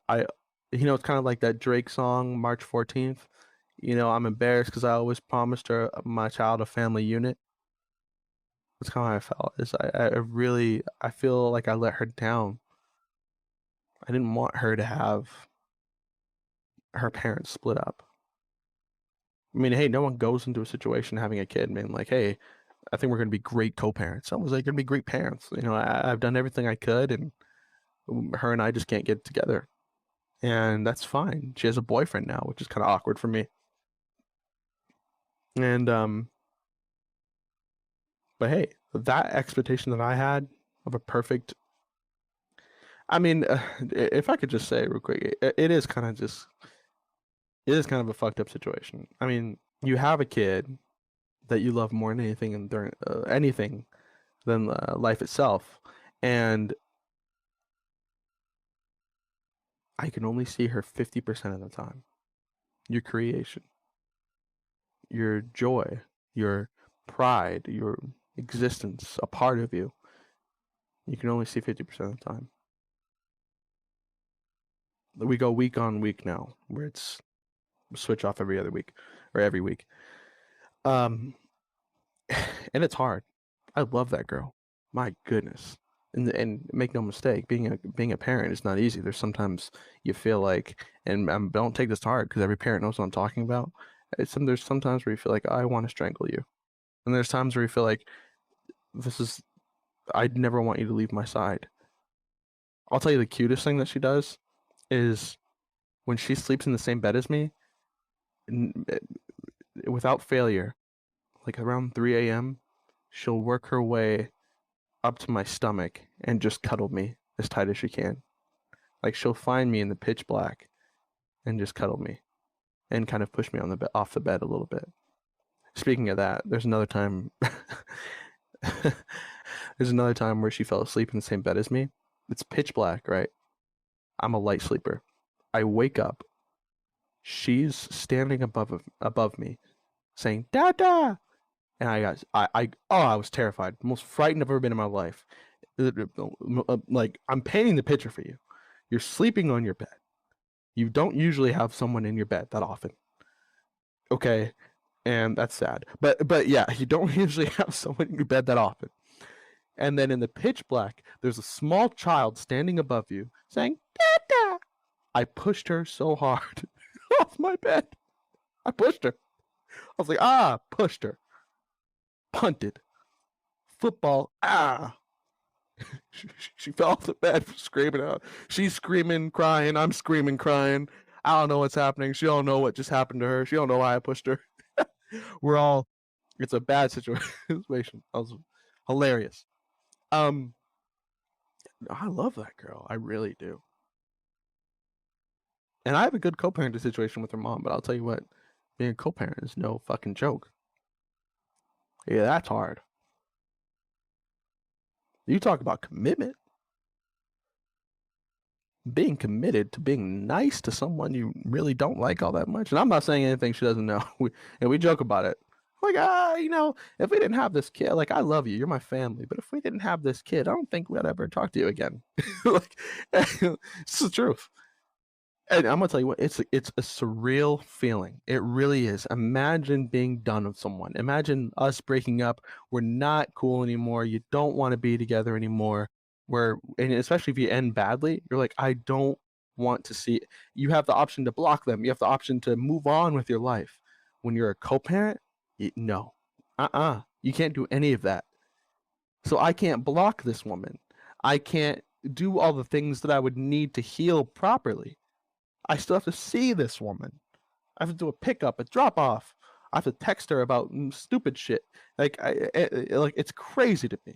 it's kind of like that Drake song, March 14th. I'm embarrassed because I always promised her my child a family unit. That's kind of how I felt. I feel like I let her down. I didn't want her to have her parents split up. I mean, hey, no one goes into a situation having a kid, man. Like, hey, I think we're gonna be great co-parents. I was like, gonna be great parents. I've done everything I could, and her and I just can't get together, and that's fine. She has a boyfriend now, which is kind of awkward for me. And but hey, that expectation that I had of a perfect, I mean, if I could just say real quick, it is kind of a fucked up situation. I mean, you have a kid that you love more than anything and during anything than life itself, and I can only see her 50% of the time. Your creation. your joy, your pride, your existence, a part of you, you can only see 50% of the time. We go week on week now, where it's switch off every other week or every week. And it's hard. I love that girl. My goodness. And make no mistake, being a parent is not easy. There's sometimes you feel like, and don't take this to heart because every parent knows what I'm talking about. There's sometimes where you feel like I want to strangle you, and there's times where you feel like I'd never want you to leave my side. I'll tell you the cutest thing that she does is when she sleeps in the same bed as me, without failure, like around 3 a.m., she'll work her way up to my stomach and just cuddle me as tight as she can. Like she'll find me in the pitch black and just cuddle me and kind of push me on the off the bed a little bit. Speaking of that, there's another time where she fell asleep in the same bed as me. It's pitch black, right? I'm a light sleeper. I wake up. She's standing above me, saying "Dada," and I was terrified. Most frightened I've ever been in my life. Like I'm painting the picture for you. You're sleeping on your bed. You don't usually have someone in your bed that often. Okay, and that's sad. But yeah, you don't usually have someone in your bed that often. And then in the pitch black, there's a small child standing above you saying "Dada." I pushed her so hard off my bed. I pushed her. I was like, pushed her. Punted. Football, she fell off the bed screaming out. She's screaming, crying. I'm screaming, crying. I don't know what's happening. She don't know what just happened to her. She don't know why I pushed her. It's a bad situation. That was hilarious. I love that girl. I really do. And I have a good co-parenting situation with her mom, but I'll tell you what, being a co-parent is no fucking joke. Yeah, that's hard. You talk about commitment. Being committed to being nice to someone you really don't like all that much. And I'm not saying anything she doesn't know. We joke about it. Like, if we didn't have this kid, like, I love you, you're my family, but if we didn't have this kid, I don't think we'd ever talk to you again. Like, it's the truth. And I'm gonna tell you what, it's a surreal feeling. It really is. Imagine being done with someone. Imagine us breaking up. We're not cool anymore. You don't want to be together anymore. And especially if you end badly, you're like, I don't want to see it. You have the option to block them. You have the option to move on with your life. When you're a co-parent, no. You can't do any of that. So I can't block this woman. I can't do all the things that I would need to heal properly. I still have to see this woman. I have to do a pickup, a drop off. I have to text her about stupid shit. Like, it's crazy to me.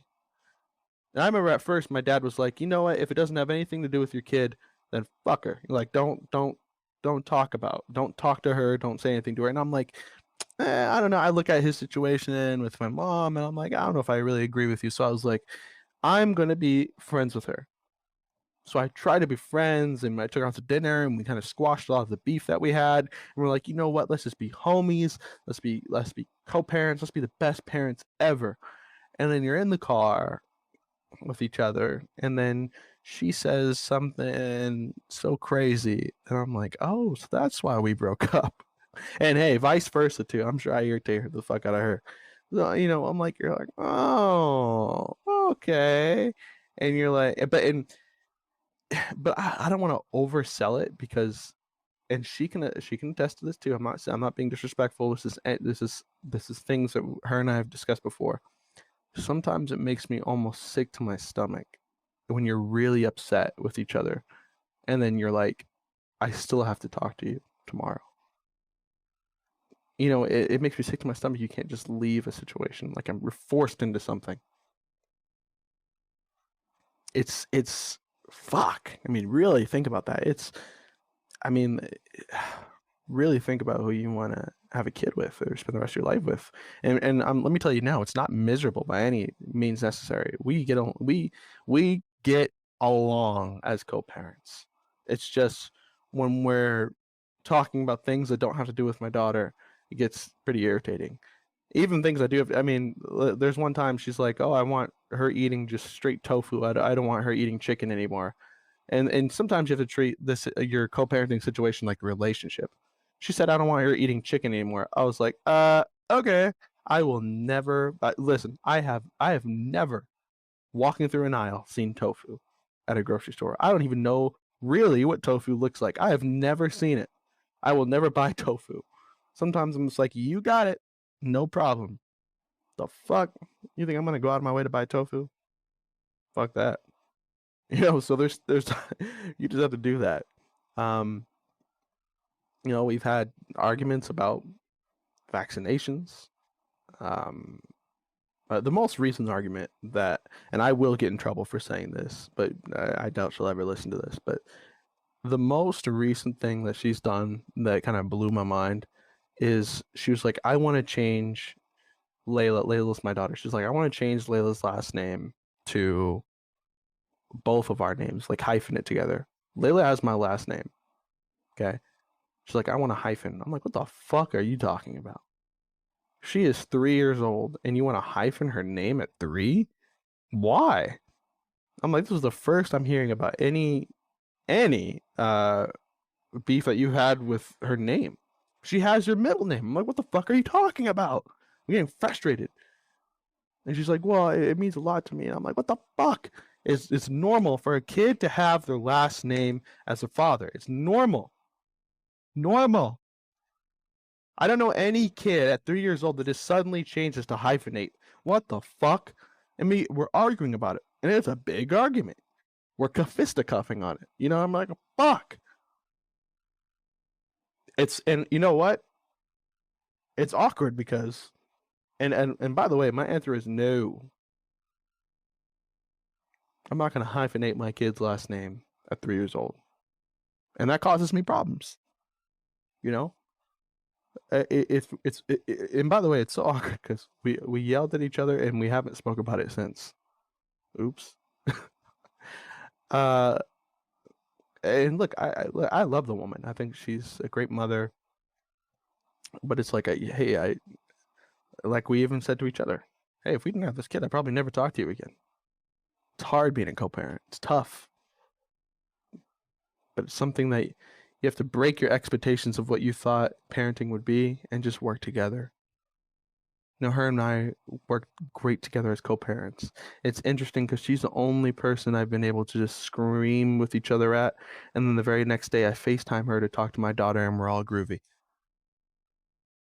And I remember at first my dad was like, you know what? If it doesn't have anything to do with your kid, then fuck her. Like, don't talk to her. Don't say anything to her. And I'm like, I don't know. I look at his situation with my mom, and I'm like, I don't know if I really agree with you. So I was like, I'm gonna be friends with her. So I tried to be friends, and I took her out to dinner, and we kind of squashed a lot of the beef that we had. And we're like, you know what? Let's just be homies. Let's be co-parents. Let's be the best parents ever. And then you're in the car with each other, and then she says something so crazy, and I'm like, oh, so that's why we broke up. And hey, vice versa too. I'm sure I irritate the fuck out of her. So, you're like, oh, okay. And you're like, but I don't want to oversell it because, and she can attest to this too. I'm not being disrespectful. This is things that her and I have discussed before. Sometimes it makes me almost sick to my stomach when you're really upset with each other, and then you're like, I still have to talk to you tomorrow. It makes me sick to my stomach. You can't just leave a situation. Like, we're forced into something. It's fuck. I mean, really think about that. Really think about who you want to have a kid with or spend the rest of your life with. And let me tell you now, it's not miserable by any means necessary. We get along as co-parents. It's just when we're talking about things that don't have to do with my daughter, it gets pretty irritating. Even things I do have, I mean, there's one time she's like, "Oh, I want her eating just straight tofu. I don't want her eating chicken anymore." And sometimes you have to treat this your co-parenting situation like a relationship. She said, "I don't want her eating chicken anymore." I was like, okay. I will never. Listen, I have never walking through an aisle seen tofu at a grocery store. I don't even know really what tofu looks like. I have never seen it. I will never buy tofu. Sometimes I'm just like, you got it, no problem. The fuck? You think I'm gonna go out of my way to buy tofu? Fuck that. So there's you just have to do that. Um, we've had arguments about vaccinations. Um, the most recent argument that, and I will get in trouble for saying this, but I doubt she'll ever listen to this, but the most recent thing that she's done that kind of blew my mind is she was like, I want to change Layla. Layla's my daughter. She's like, I want to change Layla's last name to both of our names, like hyphen it together. Layla has my last name. Okay. She's like, I want a hyphen. I'm like, what the fuck are you talking about? She is 3 years old and you want to hyphen her name at 3? Why? I'm like, this is the first I'm hearing about any beef that you had with her name. She has your middle name. I'm like, what the fuck are you talking about? I'm getting frustrated. And she's like, well, it means a lot to me. And I'm like, what the fuck? It's normal for a kid to have their last name as a father. It's normal. Normal. I don't know any kid at 3 years old that just suddenly changes to hyphenate. What the fuck? I mean, we're arguing about it. And it's a big argument. We're fisticuffing on it. I'm like, fuck. And you know what? It's awkward because and by the way, my answer is no. I'm not gonna hyphenate my kid's last name at 3 years old. And that causes me problems. You know? And by the way, it's so awkward because we yelled at each other and we haven't spoke about it since. Oops. uh and look, I love the woman. I think she's a great mother. But it's like, hey, like we even said to each other, hey, if we didn't have this kid, I'd probably never talk to you again. It's hard being a co-parent. It's tough. But it's something that you have to break your expectations of what you thought parenting would be and just work together. Her and I work great together as co-parents. It's interesting because she's the only person I've been able to just scream with each other at, and then the very next day I FaceTime her to talk to my daughter, and we're all groovy.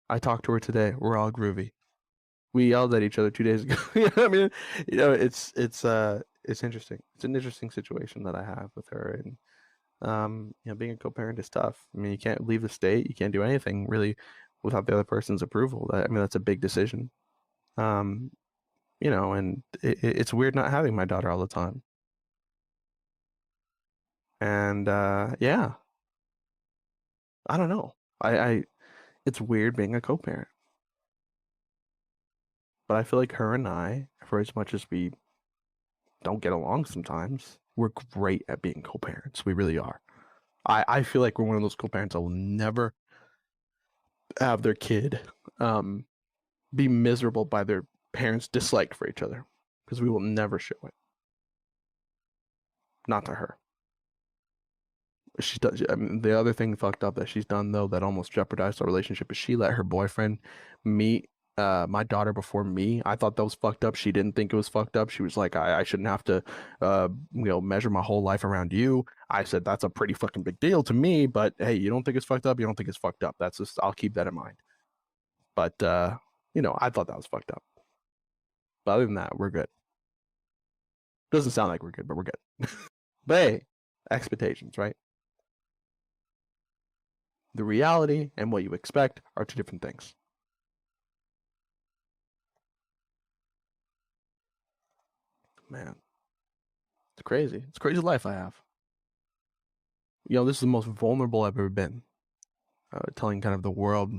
I talked to her today. We're all groovy. We yelled at each other 2 days ago. I mean? It's interesting. It's an interesting situation that I have with her, and being a co-parent is tough. I mean, you can't leave the state. You can't do anything really without the other person's approval. That's a big decision. And it's weird not having my daughter all the time. And yeah, I don't know. It's weird being a co-parent, but I feel like her and I, for as much as we don't get along sometimes, we're great at being co-parents. We really are. I feel like we're one of those co-parents that will never have their kid be miserable by their parents' dislike for each other, because we will never show it. Not to her. She does. I mean, the other thing fucked up that she's done though that almost jeopardized our relationship is she let her boyfriend meet my daughter before me. I thought that was fucked up. She didn't think it was fucked up. She was like, I shouldn't have to measure my whole life around you. I said that's a pretty fucking big deal to me, but hey, you don't think it's fucked up, you don't think it's fucked up. That's just, I'll keep that in mind. But I thought that was fucked up. But other than that, we're good. Doesn't sound like we're good, but we're good. But hey, expectations, right? The reality and what you expect are two different things. Man, it's crazy. It's a crazy life I have. This is the most vulnerable I've ever been. Telling kind of the world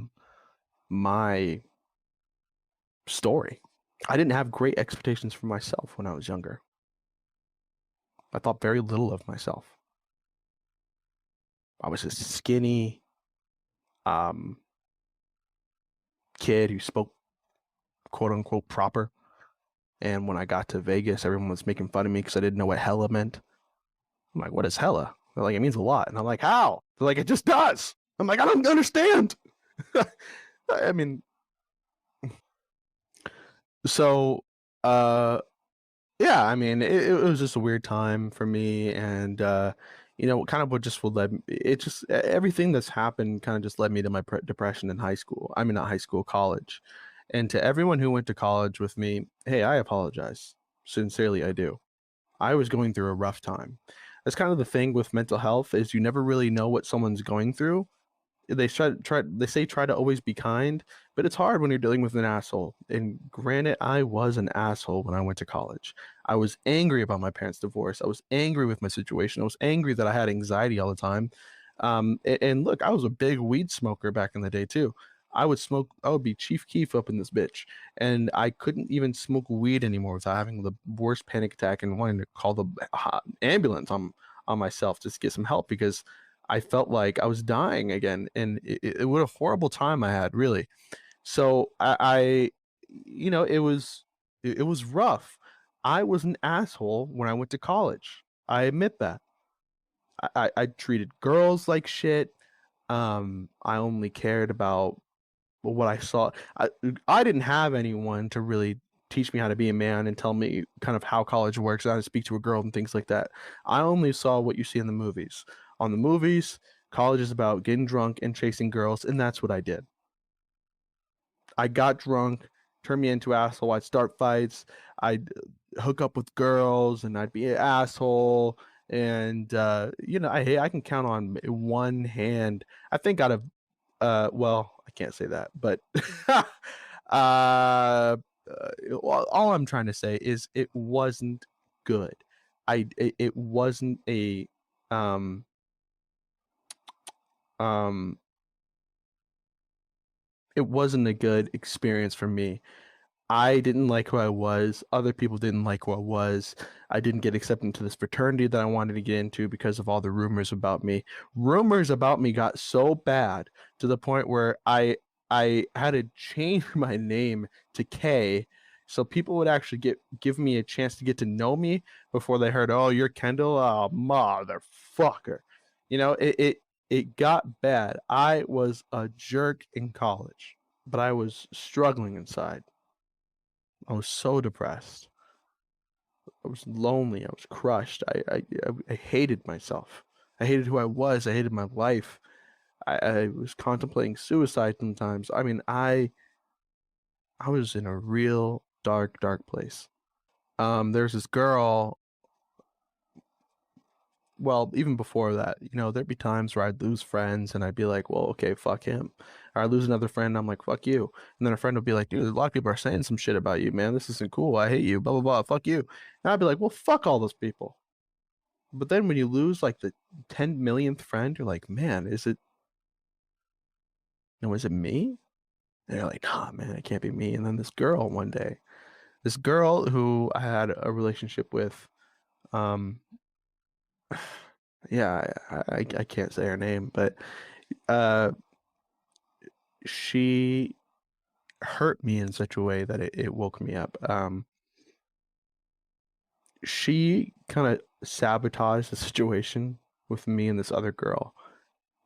my story. I didn't have great expectations for myself when I was younger. I thought very little of myself. I was just skinny. kid who spoke quote unquote proper. And when I got to Vegas, everyone was making fun of me because I didn't know what hella meant. I'm like, what is hella? They're like, it means a lot. And I'm like, how? They're like, it just does. I'm like, I don't understand. I mean, so, uh, yeah, I mean, it was just a weird time for me. And, kind of what just would led it just everything that's happened kind of just led me to my depression in high school. I mean, not high school, college. And to everyone who went to college with me, hey, I apologize. Sincerely, I do. I was going through a rough time. That's kind of the thing with mental health is you never really know what someone's going through. They say try to always be kind, but it's hard when you're dealing with an asshole. And granted, I was an asshole when I went to college. I was angry about my parents' divorce. I was angry with my situation. I was angry that I had anxiety all the time. And look, I was a big weed smoker back in the day too. I would be Chief Keef up in this bitch. And I couldn't even smoke weed anymore without having the worst panic attack and wanting to call the ambulance on myself just to get some help because I felt like I was dying again, and what a horrible time I had, really. So it was rough. I was an asshole when I went to college. I admit that. I treated girls like shit. I only cared about what I saw. I didn't have anyone to really teach me how to be a man and tell me kind of how college works, how to speak to a girl and things like that. I only saw what you see in the movies. On the movies, college is about getting drunk and chasing girls, and that's what I did. I got drunk, turned me into an asshole. I'd start fights. I'd hook up with girls, and I'd be an asshole. And I can count on one hand. I think out of well, I can't say that, but all I'm trying to say is it wasn't good. It wasn't a um um it wasn't a good experience for me. I didn't like who I was. Other people didn't like who I was. I didn't get accepted into this fraternity that I wanted to get into because of all the rumors about me. Rumors about me got so bad to the point where I had to change my name to K so people would actually give me a chance to get to know me before they heard, "Oh, you're Kendall, oh motherfucker." It got bad. I was a jerk in college, but I was struggling inside. I was so depressed. I was lonely. I was crushed. I hated myself. I hated who I was. I hated my life. I was contemplating suicide sometimes. I mean, I was in a real dark place. There's this girl. Well, even before that, there'd be times where I'd lose friends and I'd be like, well, okay, fuck him. Or I'd lose another friend, I'm like, fuck you. And then a friend would be like, dude, a lot of people are saying some shit about you, man. This isn't cool. I hate you, blah, blah, blah, fuck you. And I'd be like, well, fuck all those people. But then when you lose like the 10 millionth friend, you're like, man, is it me? And you're like, oh man, it can't be me. And then this girl who I had a relationship with, um, yeah, I can't say her name, but uh, she hurt me in such a way that it woke me up. She kind of sabotaged the situation with me and this other girl.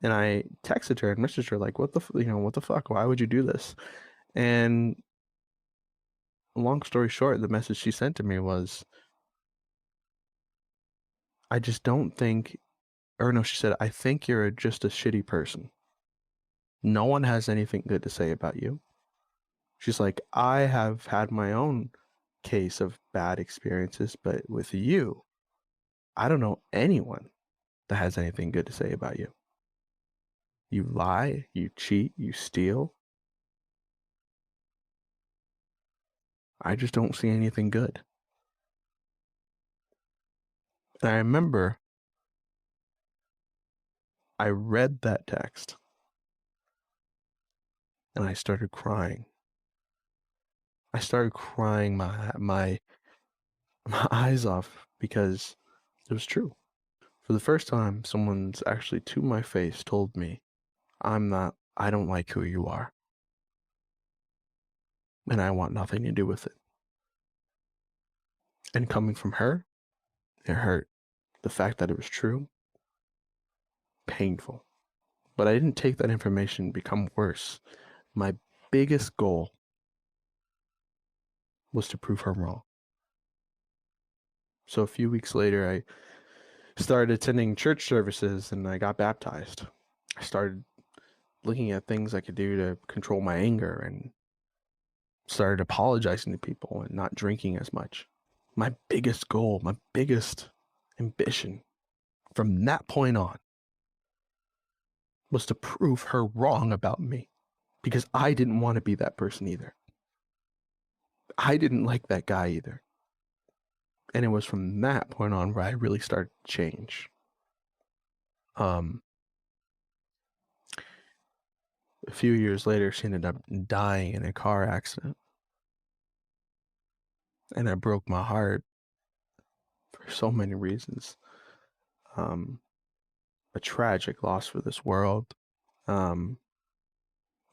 And I texted her and messaged her like, what the fuck? Why would you do this? And long story short, the message she sent to me was, I just don't think, or no, she said, I think you're just a shitty person. No one has anything good to say about you. She's like, I have had my own case of bad experiences, but with you, I don't know anyone that has anything good to say about you. You lie, you cheat, you steal. I just don't see anything good. And I remember I read that text and I started crying. I started crying my eyes off because it was true. For the first time, someone's actually to my face told me, I don't like who you are. and I want nothing to do with it. And coming from her, it hurt. The fact that it was true, painful. But I didn't take that information and become worse. My biggest goal was to prove her wrong. So a few weeks later, I started attending church services and I got baptized. I started looking at things I could do to control my anger and started apologizing to people and not drinking as much. My biggest goal, my biggest ambition from that point on was to prove her wrong about me, because I didn't want to be that person either. I didn't like that guy either. And it was from that point on where I really started to change. A few years later, she ended up dying in a car accident. And it broke my heart for so many reasons. A tragic loss for this world. And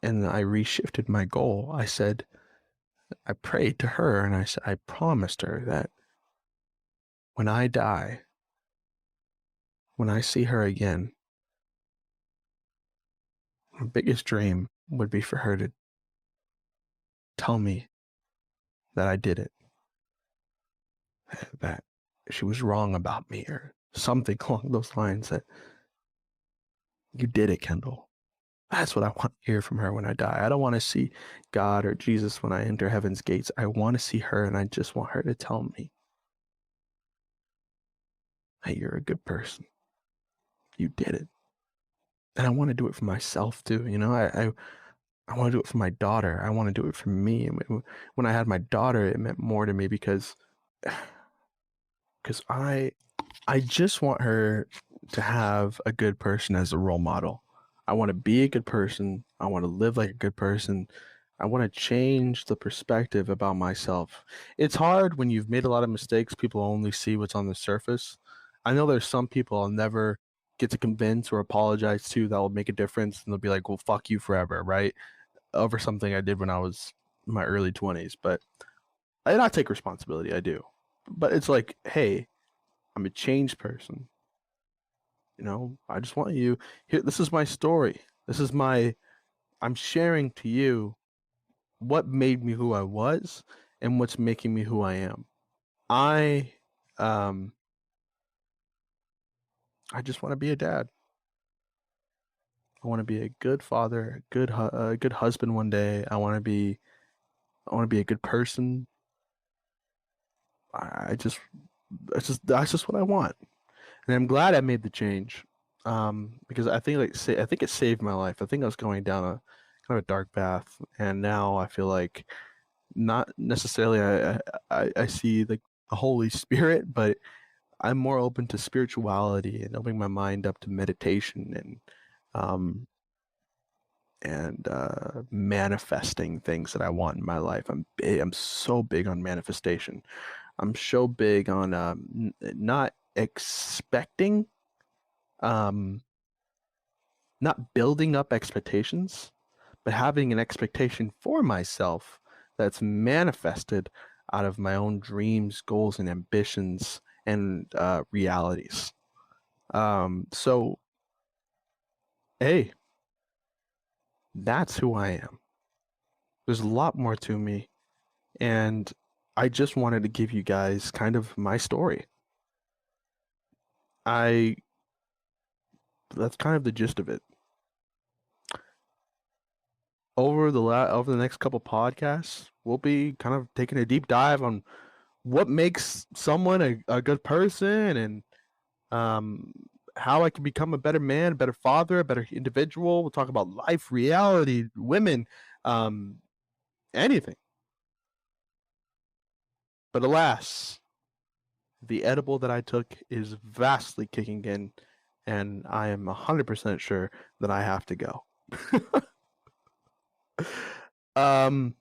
I reshifted my goal. I prayed to her and I said, I promised her that when I die, when I see her again, my biggest dream would be for her to tell me that I did it, that she was wrong about me, or something along those lines, that you did it, Kendall. That's what I want to hear from her when I die. I don't want to see God or Jesus when I enter heaven's gates. I want to see her, and I just want her to tell me, hey, you're a good person. You did it. And I want to do it for myself too. You know, I want to do it for my daughter. I want to do it for me. And when I had my daughter, it meant more to me because I just want her to have a good person as a role model. I want to be a good person. I want to live like a good person. I want to change the perspective about myself. It's hard when you've made a lot of mistakes. People only see what's on the surface. I know there's some people I'll never get to convince or apologize to that will make a difference, and they'll be like, well, fuck you forever, right? Over something I did when I was in my early 20s. But I take responsibility. I do. But it's like, hey, I'm a changed person. You know, I just want you here. This is my story. I'm sharing to you what made me who I was and what's making me who I am. I, um, I just want to be a dad. I want to be a good father, a good husband one day. I want to be a good person. I just, that's just what I want. And I'm glad I made the change, because I think I think it saved my life. I think I was going down a kind of a dark path, and now I feel like not necessarily I see like the Holy Spirit, but I'm more open to spirituality and opening my mind up to meditation um manifesting things that I want in my life. I'm so big on manifestation. I'm so big on not expecting, um, not building up expectations, but having an expectation for myself that's manifested out of my own dreams, goals, and ambitions and realities. So, hey, that's who I am. There's a lot more to me, and I just wanted to give you guys kind of my story. I That's kind of the gist of it. Over the next couple podcasts, we'll be kind of taking a deep dive on what makes someone a good person, and um how I can become a better man, a better father, a better individual. We'll talk about life, reality, women, um, anything. But alas, the edible that I took is vastly kicking in, and I am 100% sure that I have to go. um,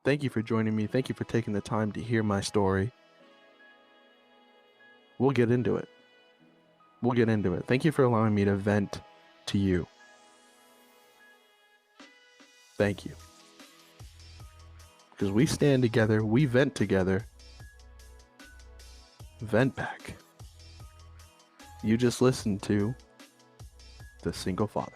Thank you for joining me. Thank you for taking the time to hear my story. We'll get into it. Thank you for allowing me to vent to you. Thank you. because we stand together, we vent together. VentPack. You just listened to The Single Father.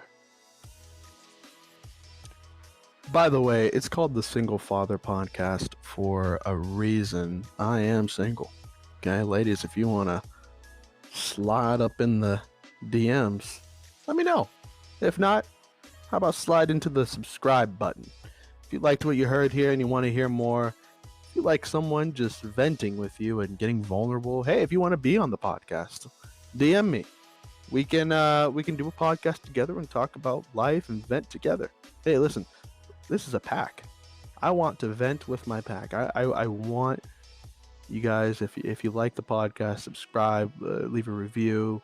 By the way, it's called The Single Father Podcast for a reason. I am single. Okay, ladies, if you want to slide up in the DMs, let me know. If not, how about slide into the subscribe button? If you liked what you heard here and you want to hear more, if you like someone just venting with you and getting vulnerable, hey, if you want to be on the podcast, DM me. We can do a podcast together and talk about life and vent together. Hey, listen, this is a pack. I want to vent with my pack. I want you guys, if you like the podcast, subscribe, leave a review,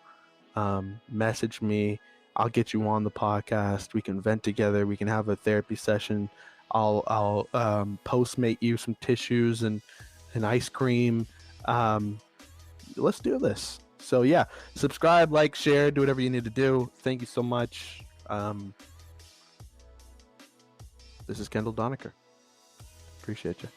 message me. I'll get you on the podcast. We can vent together. We can have a therapy session. I'll Postmate you some tissues and ice cream. Let's do this. So yeah, subscribe, like, share, do whatever you need to do. Thank you so much. This is Kendall Donaker. Appreciate you.